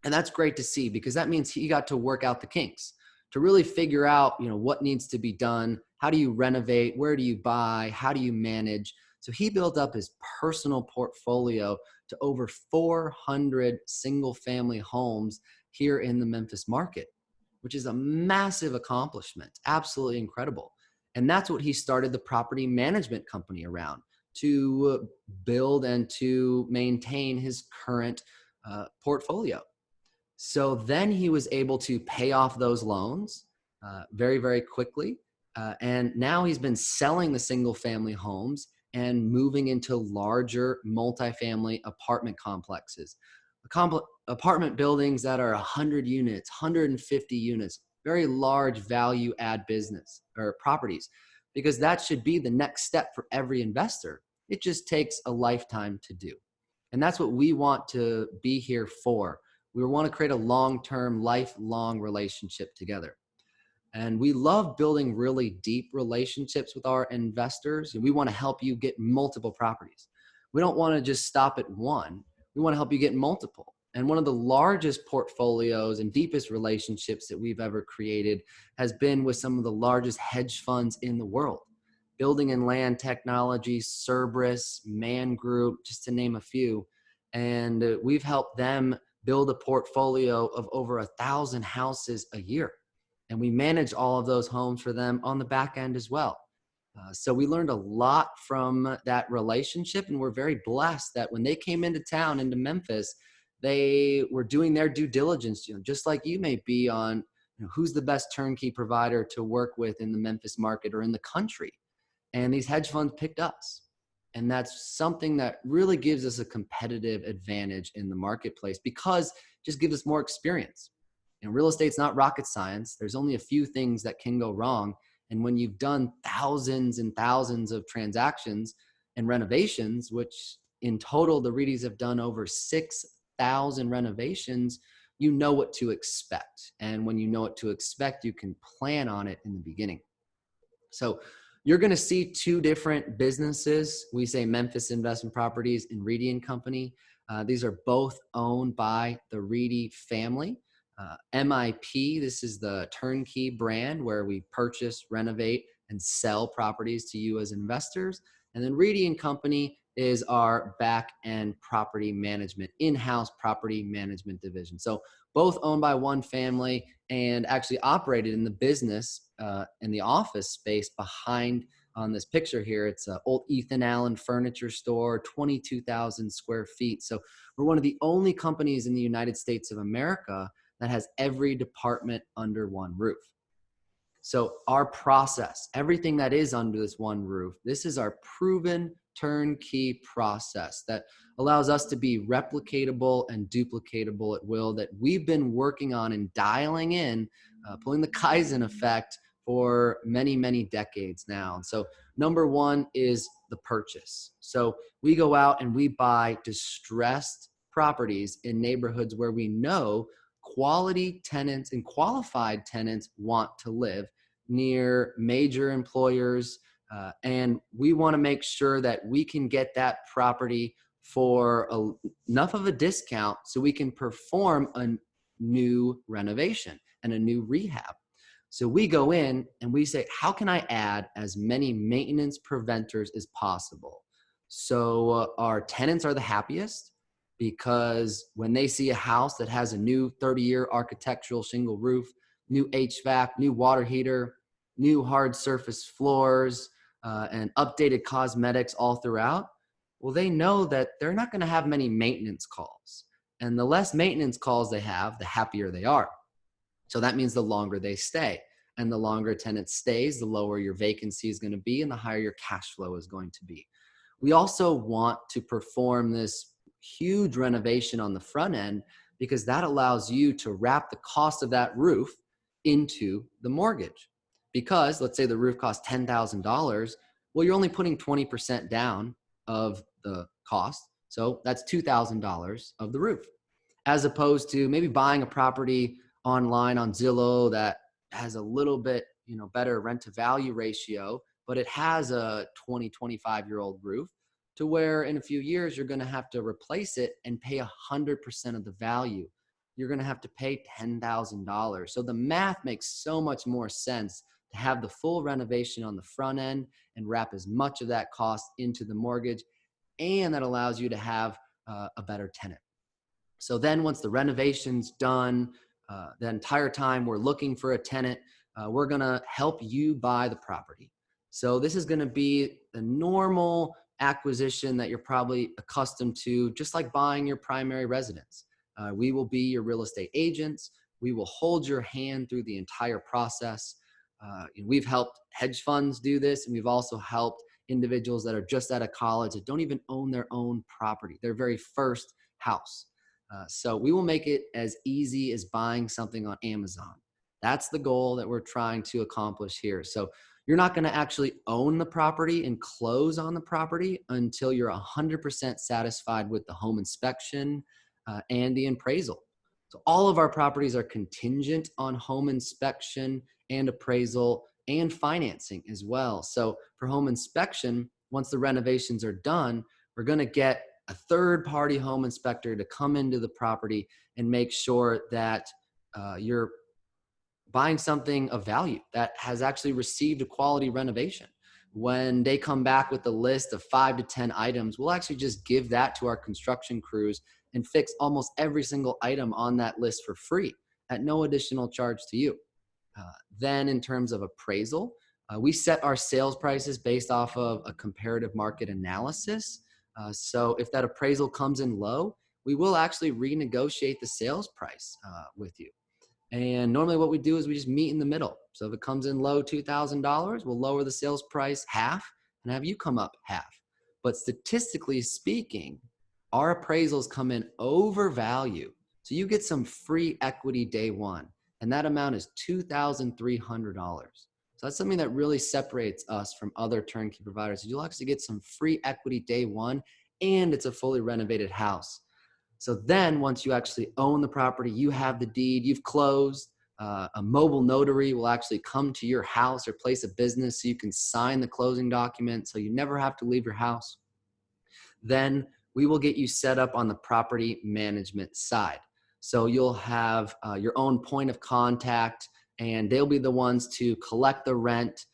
And that's great to see, because that means he got to work out the kinks, to really figure out, what needs to be done. How do you renovate? Where do you buy? How do you manage? So he built up his personal portfolio to over 400 single family homes here in the Memphis market, which is a massive accomplishment. Absolutely incredible. And that's what he started the property management company around, to build and to maintain his current portfolio. So then he was able to pay off those loans very, very quickly. And now he's been selling the single family homes and moving into larger multifamily apartment complexes, apartment buildings that are 100 units, 150 units, very large value add business or properties, because that should be the next step for every investor. It just takes a lifetime to do. And that's what we want to be here for. We want to create a long-term, lifelong relationship together. And we love building really deep relationships with our investors. And we want to help you get multiple properties. We don't want to just stop at one. We want to help you get multiple. And one of the largest portfolios and deepest relationships that we've ever created has been with some of the largest hedge funds in the world. Building and Land Technologies, Cerberus, Man Group, just to name a few. And we've helped them build a portfolio of over 1,000 houses a year. and we manage all of those homes for them on the back end as well. So we learned a lot from that relationship, and we're very blessed that when they came into town, into Memphis, they were doing their due diligence, just like you may be on who's the best turnkey provider to work with in the Memphis market or in the country. And these hedge funds picked us. And that's something that really gives us a competitive advantage in the marketplace because it just gives us more experience. And real estate's not rocket science. There's only a few things that can go wrong. And when you've done thousands and thousands of transactions and renovations, which in total, the REEDYs have done over 6,000 renovations, you know what to expect. And when you know what to expect, you can plan on it in the beginning. So you're going to see two different businesses. We say Memphis Investment Properties and REEDY and Company. These are both owned by the REEDY family. MIP, this is the turnkey brand where we purchase, renovate, and sell properties to you as investors. And then REEDY and Company is our back-end property management, in-house property management division. So both owned by one family and actually operated in the business in the office space behind on this picture here. It's an old Ethan Allen furniture store, 22,000 square feet. So we're one of the only companies in the United States of America that has every department under one roof. So our process, everything that is under this one roof, this is our proven turnkey process that allows us to be replicatable and duplicatable at will, that we've been working on and dialing in, pulling the Kaizen effect for many, many decades now. And so number one is the purchase. So we go out and we buy distressed properties in neighborhoods where we know quality tenants and qualified tenants want to live near major employers. And we want to make sure that we can get that property for enough of a discount so we can perform a new renovation and a new rehab. So we go in and we say, how can I add as many maintenance preventers as possible? So our tenants are the happiest, because when they see a house that has a new 30-year architectural shingle roof, new HVAC, new water heater, new hard surface floors, and updated cosmetics all throughout, well, they know that they're not going to have many maintenance calls. And the less maintenance calls they have, the happier they are. So that means the longer they stay. And the longer a tenant stays, the lower your vacancy is going to be and the higher your cash flow is going to be. We also want to perform this huge renovation on the front end because that allows you to wrap the cost of that roof into the mortgage. Because let's say the roof costs $10,000, well, you're only putting 20% down of the cost. So that's $2,000 of the roof, as opposed to maybe buying a property online on Zillow that has a little bit, better rent to value ratio, but it has a 20, 25-year-old roof, to where in a few years, you're going to have to replace it and pay 100% of the value. You're going to have to pay $10,000. So the math makes so much more sense to have the full renovation on the front end and wrap as much of that cost into the mortgage. And that allows you to have a better tenant. So then once the renovation's done, the entire time we're looking for a tenant, we're going to help you buy the property. So this is going to be the normal acquisition that you're probably accustomed to, just like buying your primary residence. We will be your real estate agents. We will hold your hand through the entire process. We've helped hedge funds do this, and we've also helped individuals that are just out of college that don't even own their own property, their very first house. So we will make it as easy as buying something on Amazon. That's the goal that we're trying to accomplish here. So you're not going to actually own the property and close on the property until you're 100% satisfied with the home inspection and the appraisal. So all of our properties are contingent on home inspection and appraisal and financing as well. So for home inspection, once the renovations are done, we're going to get a third-party home inspector to come into the property and make sure that you're buying something of value that has actually received a quality renovation. When they come back with a list of 5 to 10 items, we'll actually just give that to our construction crews and fix almost every single item on that list for free at no additional charge to you. Then in terms of appraisal, we set our sales prices based off of a comparative market analysis. So if that appraisal comes in low, we will actually renegotiate the sales price with you. And normally what we do is we just meet in the middle. So if it comes in low $2,000, we'll lower the sales price half and have you come up half. But statistically speaking, our appraisals come in over value. So you get some free equity day one, and that amount is $2,300. So that's something that really separates us from other turnkey providers. You'll actually get some free equity day one, and it's a fully renovated house. So then once you actually own the property, you have the deed, you've closed, a mobile notary will actually come to your house or place of business so you can sign the closing document so you never have to leave your house. Then we will get you set up on the property management side. So you'll have your own point of contact, and they'll be the ones to collect the rent.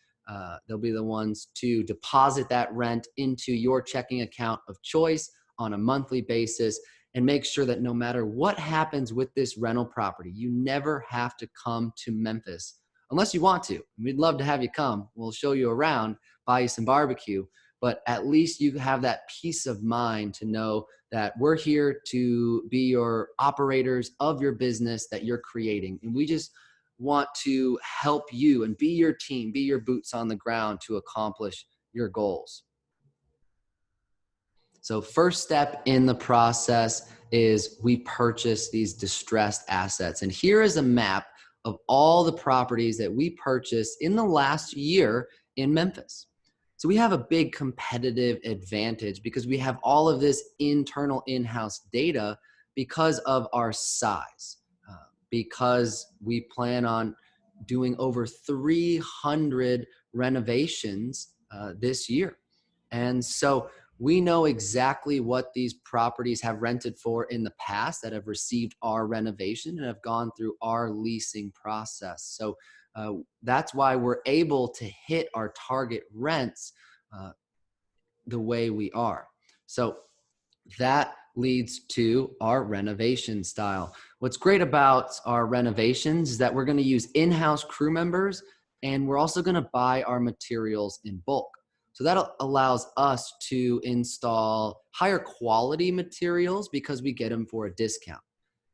They'll be the ones to deposit that rent into your checking account of choice on a monthly basis, and make sure that no matter what happens with this rental property, you never have to come to Memphis unless you want to. We'd love to have you come. We'll show you around, buy you some barbecue, but at least you have that peace of mind to know that we're here to be your operators of your business that you're creating. And we just want to help you and be your team, be your boots on the ground to accomplish your goals. So first step in the process is we purchase these distressed assets. And here is a map of all the properties that we purchased in the last year in Memphis. So we have a big competitive advantage because we have all of this internal in-house data because of our size, because we plan on doing over 300 renovations this year. And so we know exactly what these properties have rented for in the past that have received our renovation and have gone through our leasing process. So that's why we're able to hit our target rents the way we are. So that leads to our renovation style. What's great about our renovations is that we're going to use in-house crew members, and we're also going to buy our materials in bulk. So that allows us to install higher quality materials because we get them for a discount.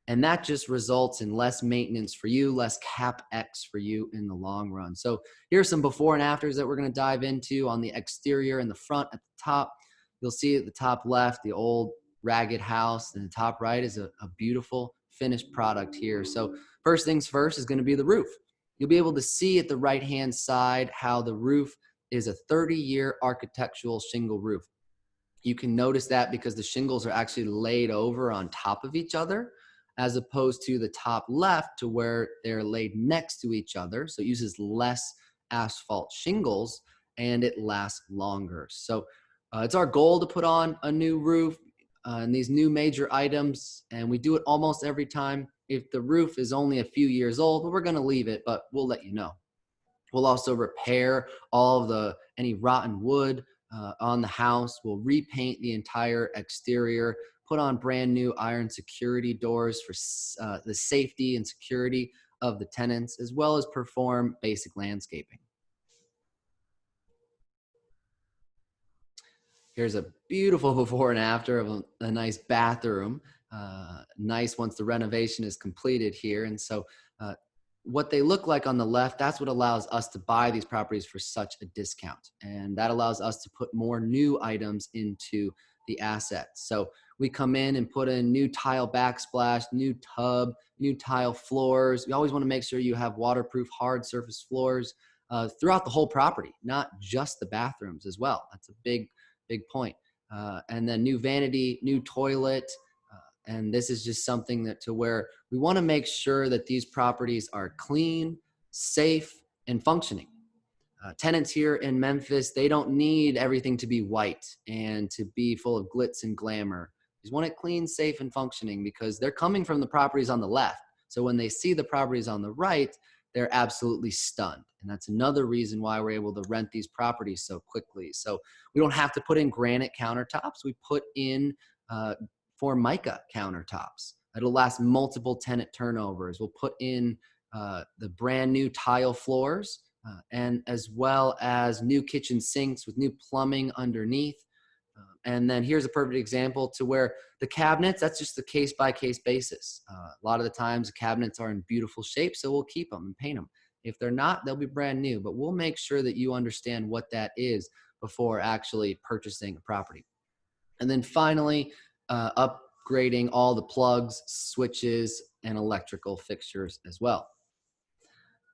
And that just results in less maintenance for you, less CapEx for you in the long run. So here's some before and afters that we're going to dive into on the exterior and the front. At the top, you'll see at the top left, the old ragged house, and the top right is a beautiful finished product here. So first things first is going to be the roof. You'll be able to see at the right-hand side how the roof is a 30-year architectural shingle roof. You can notice that because the shingles are actually laid over on top of each other, as opposed to the top left to where they're laid next to each other. So it uses less asphalt shingles and it lasts longer. So it's our goal to put on a new roof and these new major items, and we do it almost every time. If the roof is only a few years old, but we're going to leave it, but we'll let you know. We'll also repair all of any rotten wood on the house. We'll repaint the entire exterior, put on brand new iron security doors for the safety and security of the tenants, as well as perform basic landscaping. Here's a beautiful before and after of a nice bathroom. Nice once the renovation is completed here. And so what they look like on the left, that's what allows us to buy these properties for such a discount. And that allows us to put more new items into the assets. So we come in and put in new tile backsplash, new tub, new tile floors. We always want to make sure you have waterproof hard surface floors throughout the whole property, not just the bathrooms as well. That's a big point. And then new vanity, new toilet. And this is just something that to where we want to make sure that these properties are clean, safe, and functioning. Tenants here in Memphis, they don't need everything to be white and to be full of glitz and glamour. They just want it clean, safe, and functioning because they're coming from the properties on the left. So when they see the properties on the right, they're absolutely stunned. And that's another reason why we're able to rent these properties so quickly. So we don't have to put in granite countertops. We put in Formica countertops. It'll last multiple tenant turnovers. We'll put in the brand new tile floors, and as well as new kitchen sinks with new plumbing underneath. And then here's a perfect example to where the cabinets, that's just a case by case basis. A lot of the times the cabinets are in beautiful shape, so we'll keep them and paint them. If they're not, they'll be brand new, but we'll make sure that you understand what that is before actually purchasing a property. And then finally, upgrading all the plugs, switches, and electrical fixtures as well.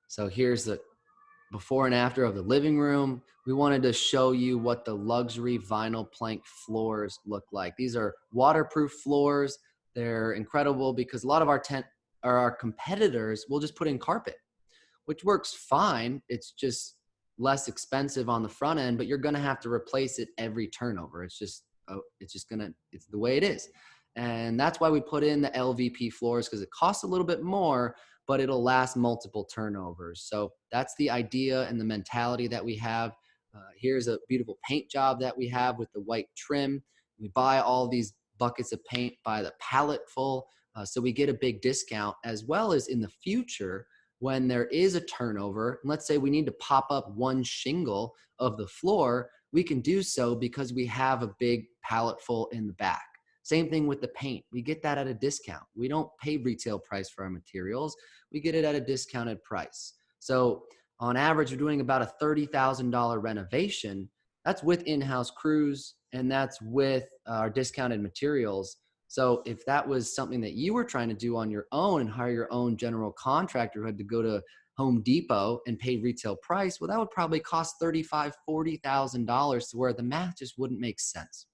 So here's the before and after of the living room. We wanted to show you what the luxury vinyl plank floors look like. These are waterproof floors. They're incredible because a lot of our competitors will just put in carpet, which works fine. It's just less expensive on the front end, but you're going to have to replace it every turnover. It's the way it is. And that's why we put in the LVP floors, because it costs a little bit more, but it'll last multiple turnovers. So that's the idea and the mentality that we have. Here's a beautiful paint job that we have with the white trim. We buy all these buckets of paint by the pallet full, so we get a big discount, as well as in the future, when there is a turnover, let's say we need to pop up one shingle of the floor, we can do so because we have a big pallet full in the back. Same thing with the paint. We get that at a discount. We don't pay retail price for our materials. We get it at a discounted price. So on average, we're doing about a $30,000 renovation. That's with in-house crews, and that's with our discounted materials. So if that was something that you were trying to do on your own and hire your own general contractor who had to go to Home Depot and pay retail price, well, that would probably cost $35,000, $40,000 to where the math just wouldn't make sense.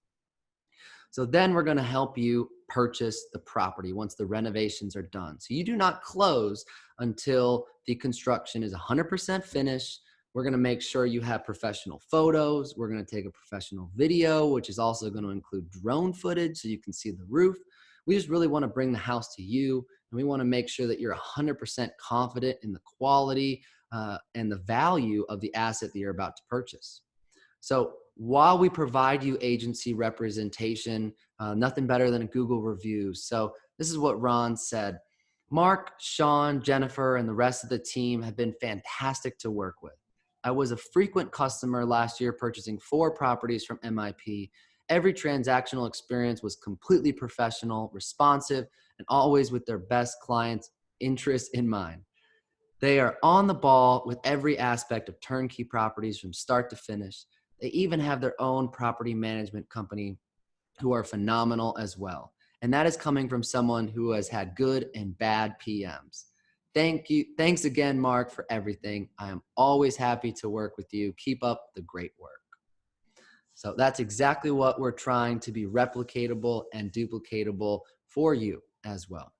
So then we're going to help you purchase the property once the renovations are done. So you do not close until the construction is 100% finished. We're going to make sure you have professional photos. We're going to take a professional video, which is also going to include drone footage so you can see the roof. We just really want to bring the house to you, and we want to make sure that you're 100% confident in the quality and the value of the asset that you're about to purchase. So while we provide you agency representation, nothing better than a Google review. So this is what Ron said. Mark, Sean, Jennifer, and the rest of the team have been fantastic to work with. I was a frequent customer last year purchasing 4 properties from MIP. Every transactional experience was completely professional, responsive, and always with their best clients' interests in mind. They are on the ball with every aspect of turnkey properties from start to finish. They even have their own property management company who are phenomenal as well. And that is coming from someone who has had good and bad PMs. Thank you. Thanks again, Mark, for everything. I am always happy to work with you. Keep up the great work. So that's exactly what we're trying to be replicatable and duplicatable for you as well.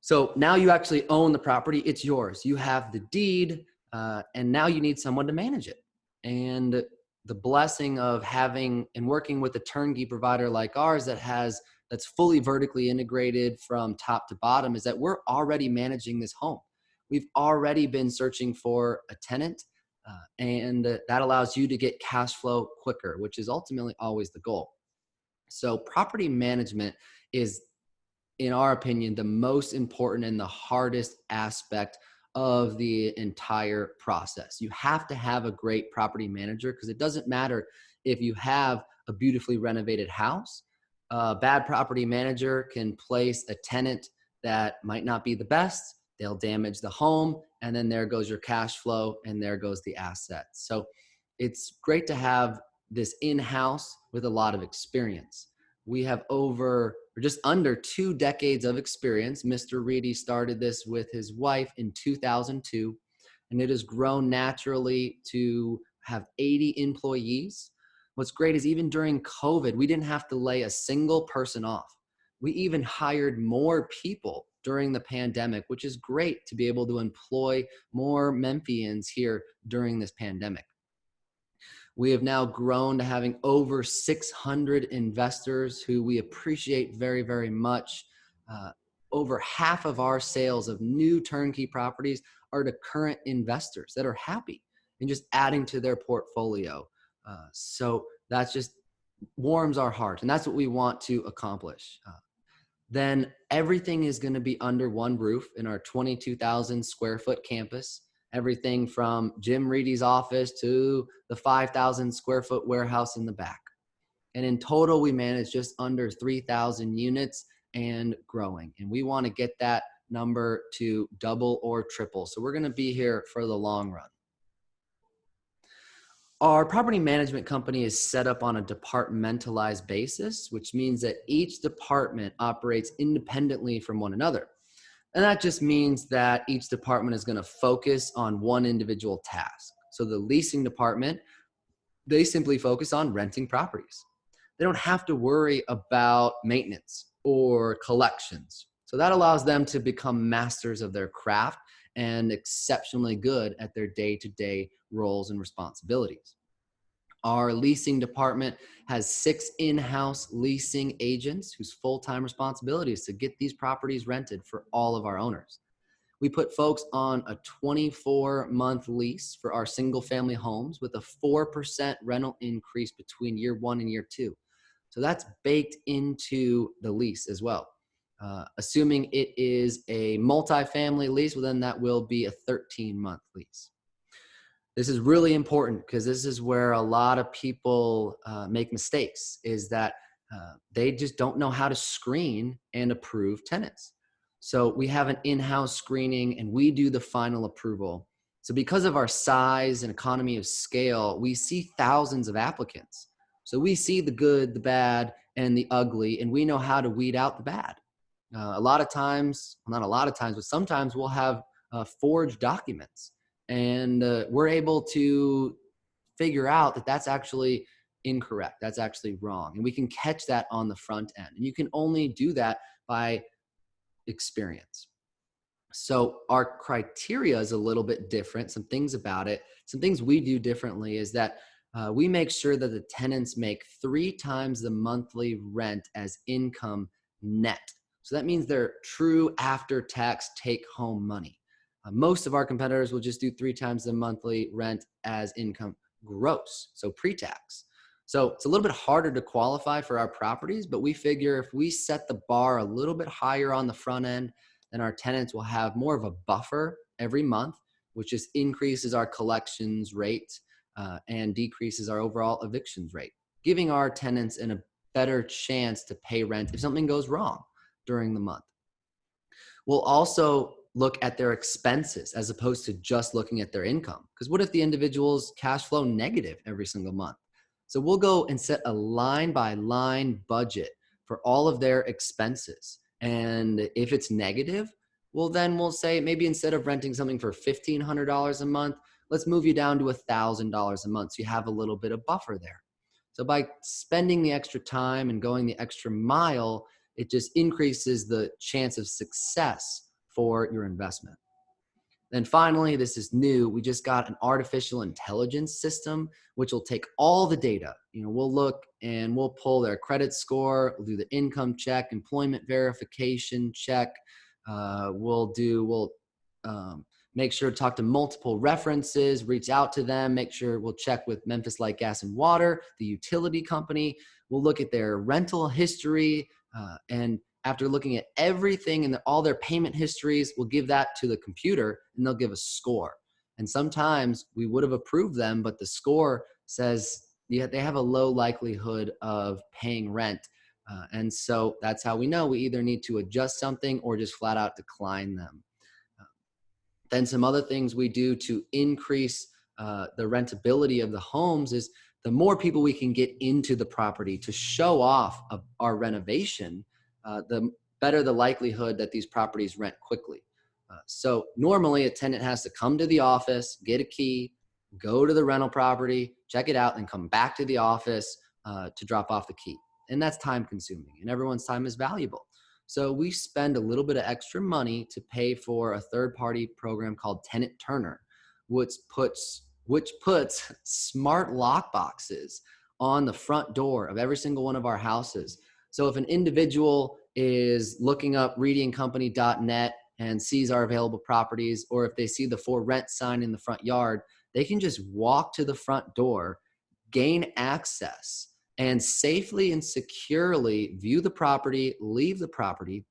So now you actually own the property. It's yours. You have the deed, and now you need someone to manage it. And the blessing of having and working with a turnkey provider like ours that's fully vertically integrated from top to bottom is that we're already managing this home. We've already been searching for a tenant, and that allows you to get cash flow quicker, which is ultimately always the goal. So property management is, in our opinion, the most important and the hardest aspect of the entire process. You have to have a great property manager, because it doesn't matter if you have a beautifully renovated house. A bad property manager can place a tenant that might not be the best. They'll damage the home, and then there goes your cash flow, and there goes the asset. So it's great to have this in-house with a lot of experience. We have just under 2 decades of experience. Mr. REEDY started this with his wife in 2002, and it has grown naturally to have 80 employees. What's great is even during COVID, we didn't have to lay a single person off. We even hired more people during the pandemic, which is great to be able to employ more Memphians here during this pandemic. We have now grown to having over 600 investors who we appreciate very, very much. Over half of our sales of new turnkey properties are to current investors that are happy and just adding to their portfolio. So that's just warms our heart, and that's what we want to accomplish. then everything is going to be under one roof in our 22,000 square foot campus. Everything from Jim Reedy's office to the 5,000 square foot warehouse in the back. And in total, we manage just under 3,000 units and growing. And we want to get that number to double or triple. So we're going to be here for the long run. Our property management company is set up on a departmentalized basis, which means that each department operates independently from one another. And that just means that each department is going to focus on one individual task. So the leasing department, they simply focus on renting properties. They don't have to worry about maintenance or collections. So that allows them to become masters of their craft and exceptionally good at their day-to-day roles and responsibilities. Our leasing department has 6 in-house leasing agents whose full-time responsibility is to get these properties rented for all of our owners. We put folks on a 24-month lease for our single-family homes with a 4% rental increase between year 1 and year 2. So that's baked into the lease as well. Assuming it is a multifamily lease, well, then that will be a 13-month lease. This is really important because this is where a lot of people make mistakes, is that they just don't know how to screen and approve tenants. So we have an in-house screening and we do the final approval. So because of our size and economy of scale, we see thousands of applicants. So we see the good, the bad, and the ugly, and we know how to weed out the bad. A lot of times, not a lot of times, but sometimes we'll have forged documents, and we're able to figure out that that's actually incorrect. That's actually wrong. And we can catch that on the front end. And you can only do that by experience. So our criteria is a little bit different. Some things about it, some things we do differently is that we make sure that the tenants make 3 times the monthly rent as income net. So that means they're true after-tax take-home money. Most of our competitors will just do 3 times the monthly rent as income gross, so pre-tax. So it's a little bit harder to qualify for our properties, but we figure if we set the bar a little bit higher on the front end, then our tenants will have more of a buffer every month, which just increases our collections rate and decreases our overall evictions rate, giving our tenants a better chance to pay rent if something goes wrong during the month. We'll also look at their expenses as opposed to just looking at their income. Because what if the individual's cash flow negative every single month? So we'll go and set a line by line budget for all of their expenses. And if it's negative, well, then we'll say maybe instead of renting something for $1,500 a month, let's move you down to $1,000 a month. So you have a little bit of buffer there. So by spending the extra time and going the extra mile, it just increases the chance of success for your investment. Then finally, this is new. We just got an artificial intelligence system, which will take all the data. We'll look and we'll pull their credit score, we'll do the income check, employment verification check. We'll make sure to talk to multiple references, reach out to them, make sure we'll check with Memphis Light, Gas, and Water, the utility company. We'll look at their rental history, and after looking at everything and all their payment histories, we'll give that to the computer and they'll give a score. And sometimes we would have approved them, but the score says they have a low likelihood of paying rent. And so that's how we know we either need to adjust something or just flat out decline them. Then some other things we do to increase the rentability of the homes is the more people we can get into the property to show off of our renovation, the better the likelihood that these properties rent quickly. So normally a tenant has to come to the office, get a key, go to the rental property, check it out, and come back to the office to drop off the key. And that's time consuming, and everyone's time is valuable. So we spend a little bit of extra money to pay for a third-party program called Tenant Turner, which puts smart lock boxes on the front door of every single one of our houses. So if an individual is looking up reedyandcompany.net and sees our available properties, or if they see the for rent sign in the front yard, they can just walk to the front door, gain access, and safely and securely view the property, leave the property.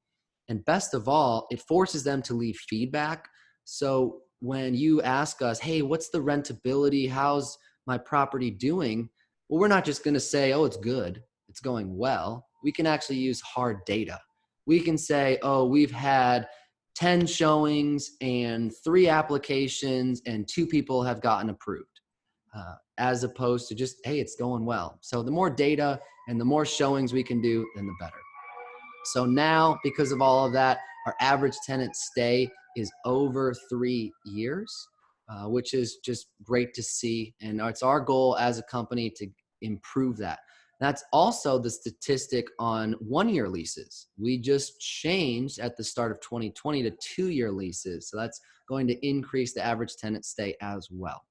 And best of all, it forces them to leave feedback. So when you ask us, hey, what's the rentability? How's my property doing? Well, we're not just going to say, oh, it's good, it's going well. We can actually use hard data. We can say, oh, we've had 10 showings and 3 applications and 2 people have gotten approved, as opposed to just, hey, it's going well. So the more data and the more showings we can do, then the better. So now, because of all of that, our average tenant stay is over 3 years, which is just great to see. And it's our goal as a company to improve that. That's also the statistic on 1-year leases. We just changed at the start of 2020 to 2-year leases. So that's going to increase the average tenant stay as well.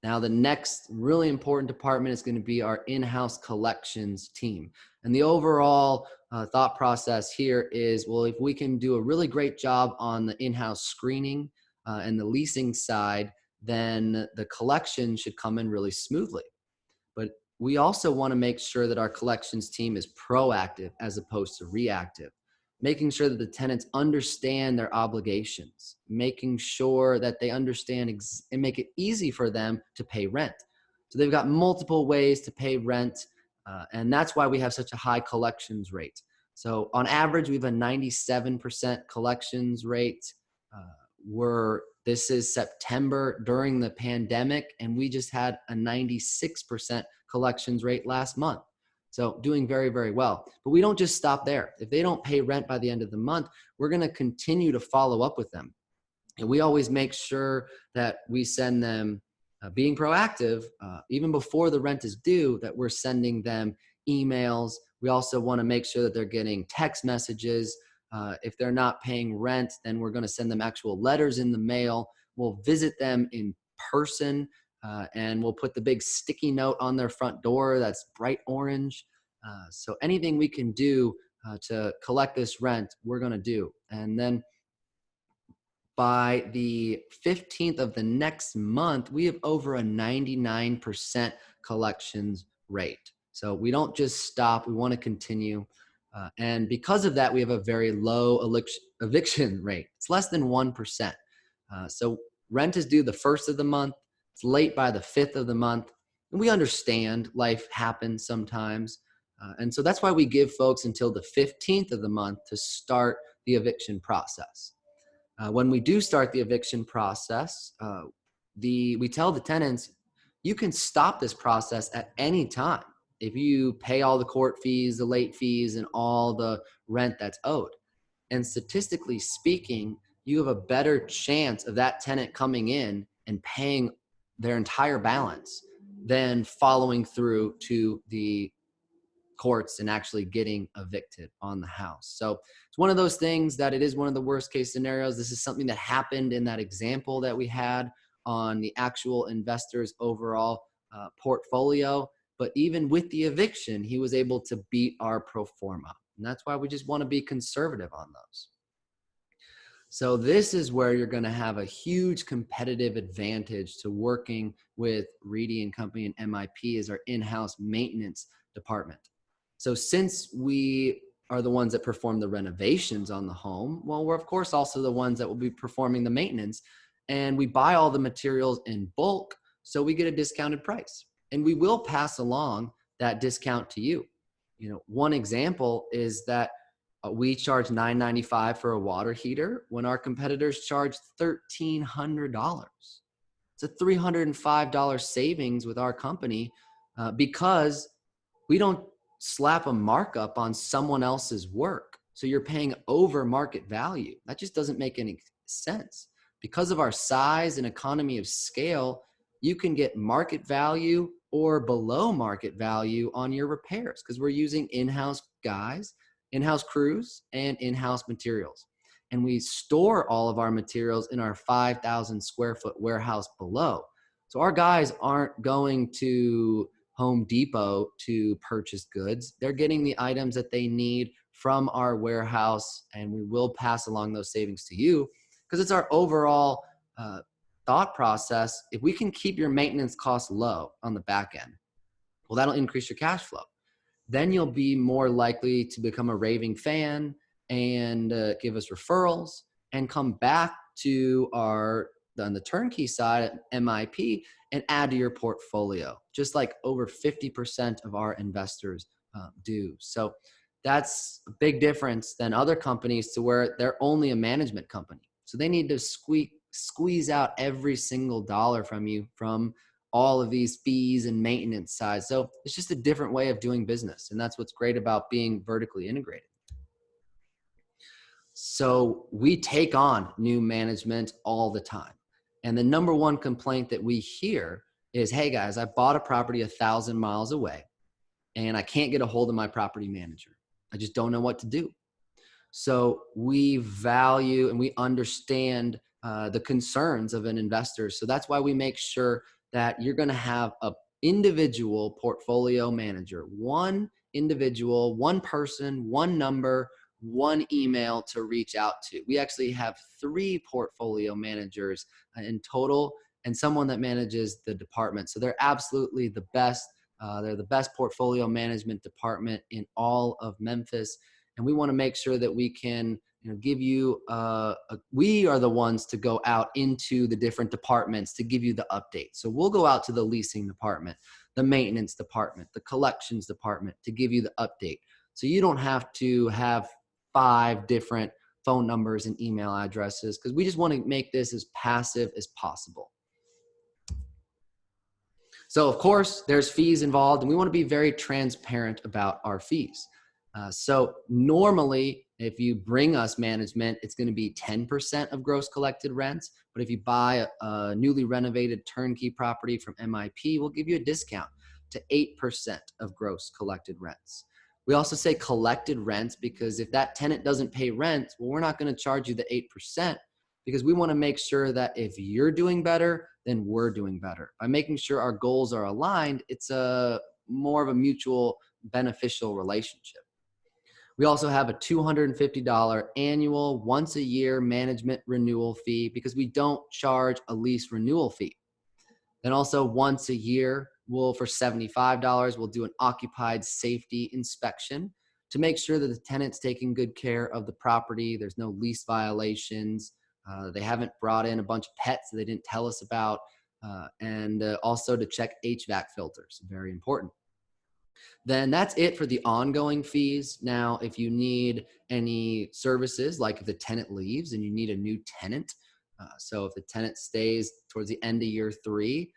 Now, the next really important department is going to be our in-house collections team. And the overall thought process here is, well, if we can do a really great job on the in-house screening and the leasing side, then the collection should come in really smoothly. But we also want to make sure that our collections team is proactive as opposed to reactive, making sure that the tenants understand their obligations, making sure that they understand and make it easy for them to pay rent. So they've got multiple ways to pay rent, and that's why we have such a high collections rate. So on average, we have a 97% collections rate. This is September during the pandemic, and we just had a 96% collections rate last month. So doing very, very well. But we don't just stop there. If they don't pay rent by the end of the month, we're going to continue to follow up with them. And we always make sure that we send them, being proactive, even before the rent is due, that we're sending them emails. We also want to make sure that they're getting text messages. If they're not paying rent, then we're going to send them actual letters in the mail. We'll visit them in person, and we'll put the big sticky note on their front door that's bright orange. So anything we can do to collect this rent, we're going to do. And then by the 15th of the next month, we have over a 99% collections rate. So we don't just stop, we want to continue. And because of that, we have a very low eviction rate. It's less than 1%. So rent is due the 1st of the month. It's late by the 5th of the month. And we understand life happens sometimes. And so that's why we give folks until the 15th of the month to start the eviction process. When we do start the eviction process, we tell the tenants, you can stop this process at any time if you pay all the court fees, the late fees, and all the rent that's owed. And statistically speaking, you have a better chance of that tenant coming in and paying their entire balance than following through to the courts and actually getting evicted on the house. So it's one of those things that it is one of the worst case scenarios. This is something that happened in that example that we had on the actual investor's overall portfolio. But even with the eviction, he was able to beat our pro forma. And that's why we just want to be conservative on those. So this is where you're going to have a huge competitive advantage to working with REEDY and Company and MIP as our in-house maintenance department. So since we are the ones that perform the renovations on the home, well, we're of course also the ones that will be performing the maintenance, and we buy all the materials in bulk, so we get a discounted price, and we will pass along that discount to you. You know, one example is that we charge $9.95 for a water heater when our competitors charge $1,300. It's a $305 savings with our company because we don't slap a markup on someone else's work. So you're paying over market value. That just doesn't make any sense. Because of our size and economy of scale, you can get market value or below market value on your repairs because we're using in-house guys, in-house crews, and in-house materials. And we store all of our materials in our 5,000 square foot warehouse below. So our guys aren't going to Home Depot to purchase goods. They're getting the items that they need from our warehouse, and we will pass along those savings to you because it's our overall thought process. If we can keep your maintenance costs low on the back end, Well, that'll increase your cash flow. Then you'll be more likely to become a raving fan and give us referrals and come back to on the turnkey side at MIP and add to your portfolio, just like over 50% of our investors do. So that's a big difference than other companies to where they're only a management company. So they need to squeeze out every single dollar from you from all of these fees and maintenance side. So it's just a different way of doing business. And that's what's great about being vertically integrated. So we take on new management all the time. And the number one complaint that we hear is, hey guys, I bought a property 1,000 miles away and I can't get a hold of my property manager. I just don't know what to do. So we value and we understand the concerns of an investor. So that's why we make sure that you're going to have a individual portfolio manager, one individual, one person, one number, one email to reach out to. We actually have 3 portfolio managers in total and someone that manages the department. So they're absolutely the best. They're the best portfolio management department in all of Memphis. And we want to make sure that we can give you, we are the ones to go out into the different departments to give you the update. So we'll go out to the leasing department, the maintenance department, the collections department to give you the update. So you don't have to have 5 different phone numbers and email addresses because we just want to make this as passive as possible. So of course, there's fees involved and we want to be very transparent about our fees. So normally, if you bring us management, it's going to be 10% of gross collected rents. But if you buy a newly renovated turnkey property from MIP, we'll give you a discount to 8% of gross collected rents. We also say collected rents because if that tenant doesn't pay rent, well, we're not going to charge you the 8% because we want to make sure that if you're doing better, then we're doing better. By making sure our goals are aligned, it's a more of a mutual beneficial relationship. We also have a $250 annual once a year management renewal fee because we don't charge a lease renewal fee. Then also once a year, for $75, we'll do an occupied safety inspection to make sure that the tenant's taking good care of the property. There's no lease violations. They haven't brought in a bunch of pets that they didn't tell us about. And also to check HVAC filters, very important. Then that's it for the ongoing fees. Now, if you need any services, like if the tenant leaves and you need a new tenant, so if the tenant stays towards the end of year 3,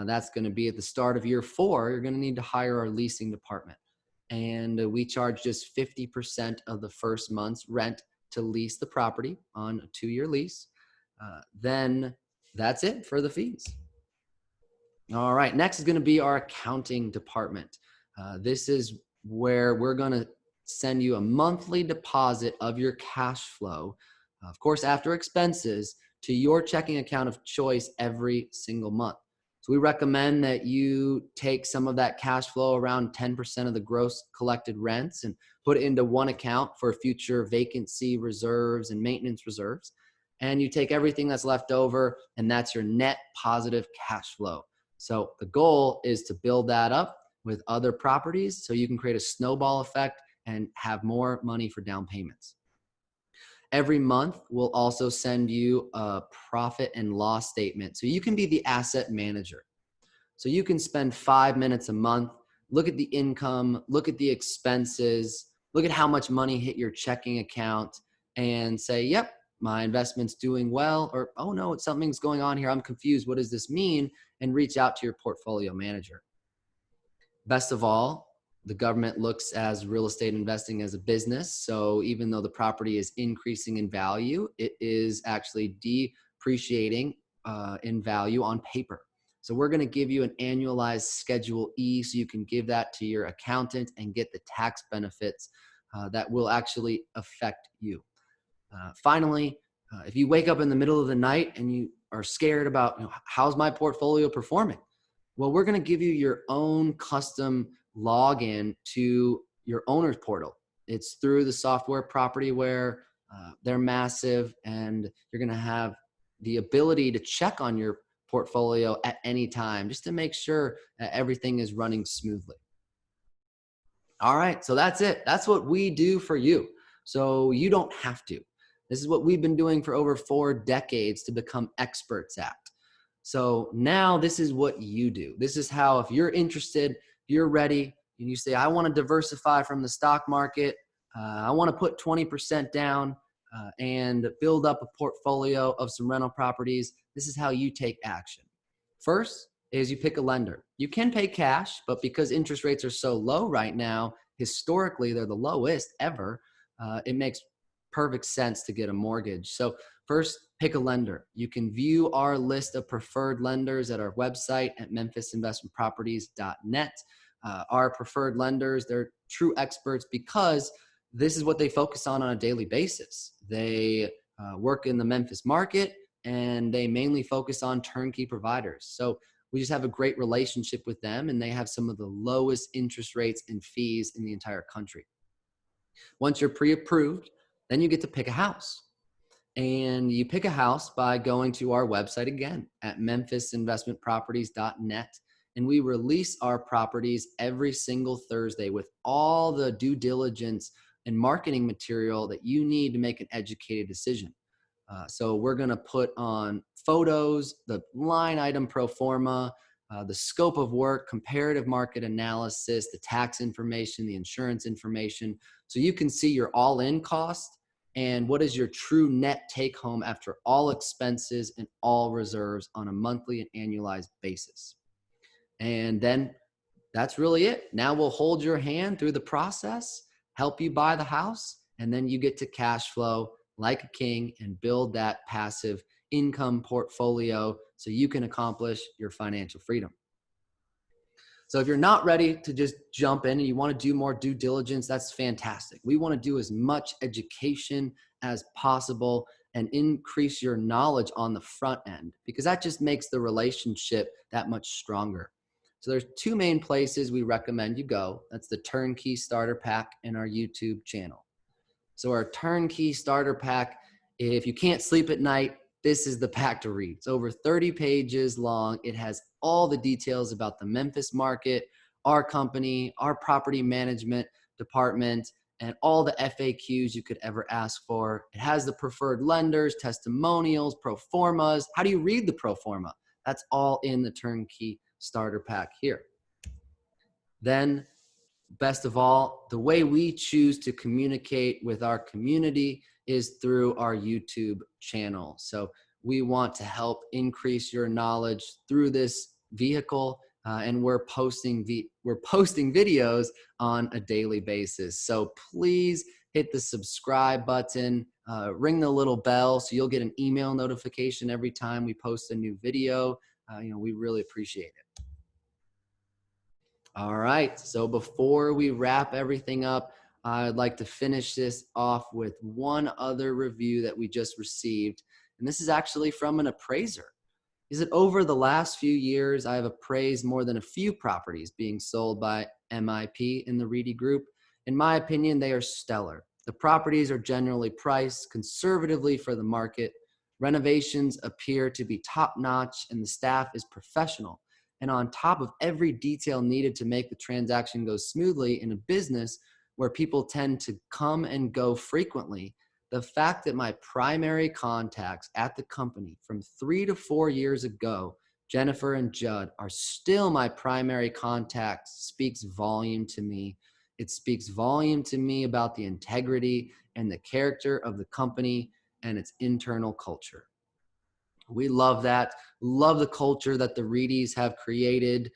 that's going to be at the start of year 4, you're going to need to hire our leasing department. And we charge just 50% of the first month's rent to lease the property on a 2-year lease. Then that's it for the fees. All right, next is going to be our accounting department. This is where we're going to send you a monthly deposit of your cash flow, of course, after expenses, to your checking account of choice every single month. So we recommend that you take some of that cash flow, around 10% of the gross collected rents, and put it into one account for future vacancy reserves and maintenance reserves. And you take everything that's left over, and that's your net positive cash flow. So the goal is to build that up with other properties so you can create a snowball effect and have more money for down payments. Every month, we'll also send you a profit and loss statement so you can be the asset manager. So you can spend 5 minutes a month, look at the income, look at the expenses, look at how much money hit your checking account and say, yep, my investment's doing well, or, oh no, something's going on here. I'm confused. What does this mean? And reach out to your portfolio manager. Best of all, the government looks as real estate investing as a business. So even though the property is increasing in value, it is actually depreciating in value on paper. So we're going to give you an annualized Schedule E so you can give that to your accountant and get the tax benefits that will actually affect you. Finally, if you wake up in the middle of the night and you are scared about, how's my portfolio performing? Well, we're going to give you your own custom login to your owner's portal. It's through the software property where they're massive, and you're going to have the ability to check on your portfolio at any time, just to make sure that everything is running smoothly. All right, so that's it. That's what we do for you. So you don't have to. This is what we've been doing for over 4 decades to become experts at. So now this is what you do. This is how, if you're interested, you're ready, and you say, I want to diversify from the stock market. I want to put 20% down and build up a portfolio of some rental properties. This is how you take action. First is you pick a lender. You can pay cash, but because interest rates are so low right now, historically, they're the lowest ever, it makes perfect sense to get a mortgage. So first, pick a lender. You can view our list of preferred lenders at our website at memphisinvestmentproperties.net. Our preferred lenders, they're true experts because this is what they focus on a daily basis. They work in the Memphis market, and they mainly focus on turnkey providers. So we just have a great relationship with them, and they have some of the lowest interest rates and fees in the entire country. Once you're pre-approved, then you get to pick a house. And you pick a house by going to our website again at memphisinvestmentproperties.net. And we release our properties every single Thursday with all the due diligence and marketing material that you need to make an educated decision. So we're going to put on photos, the line item pro forma, the scope of work, comparative market analysis, the tax information, the insurance information. So you can see your all-in cost and what is your true net take home after all expenses and all reserves on a monthly and annualized basis. And then that's really it. Now we'll hold your hand through the process, help you buy the house, and then you get to cash flow like a king and build that passive income portfolio so you can accomplish your financial freedom. So if you're not ready to just jump in and you want to do more due diligence, that's fantastic. We want to do as much education as possible and increase your knowledge on the front end, because that just makes the relationship that much stronger. So there's 2 main places we recommend you go. That's the Turnkey Starter Pack and our YouTube channel. So our Turnkey Starter Pack, if you can't sleep at night, this is the pack to read. It's over 30 pages long. It has all the details about the Memphis market, our company, our property management department, and all the FAQs you could ever ask for. It has the preferred lenders, testimonials, pro formas. How do you read the pro forma? That's all in the Turnkey Starter Pack here. Then, best of all, the way we choose to communicate with our community is through our YouTube channel. So we want to help increase your knowledge through this vehicle, and we're posting videos on a daily basis. So please hit the subscribe button, ring the little bell so you'll get an email notification every time we post a new video. We really appreciate it. All right, so before we wrap everything up, I'd like to finish this off with one other review that we just received. And this is actually from an appraiser. Is that over the last few years, I have appraised more than a few properties being sold by MIP in the REEDY group. In my opinion, they are stellar. The properties are generally priced conservatively for the market. Renovations appear to be top-notch and the staff is professional. And on top of every detail needed to make the transaction go smoothly in a business where people tend to come and go frequently, the fact that my primary contacts at the company from 3 to 4 years ago, Jennifer and Judd, are still my primary contacts speaks volume to me. It speaks volume to me about the integrity and the character of the company and its internal culture. We love that. Love the culture that the REEDYs have created.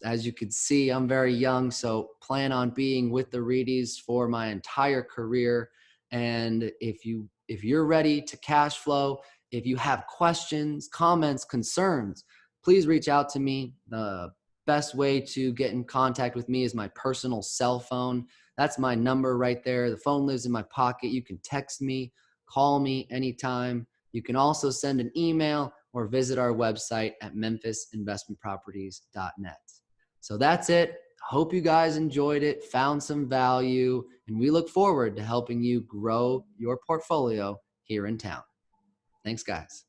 As you can see, I'm very young, so plan on being with the REEDYs for my entire career. And if you're ready to cash flow, if you have questions, comments, concerns, please reach out to me. The best way to get in contact with me is my personal cell phone. That's my number right there. The phone lives in my pocket. You can text me, call me anytime. You can also send an email or visit our website at memphisinvestmentproperties.net. So that's it. Hope you guys enjoyed it, found some value, and we look forward to helping you grow your portfolio here in town. Thanks, guys.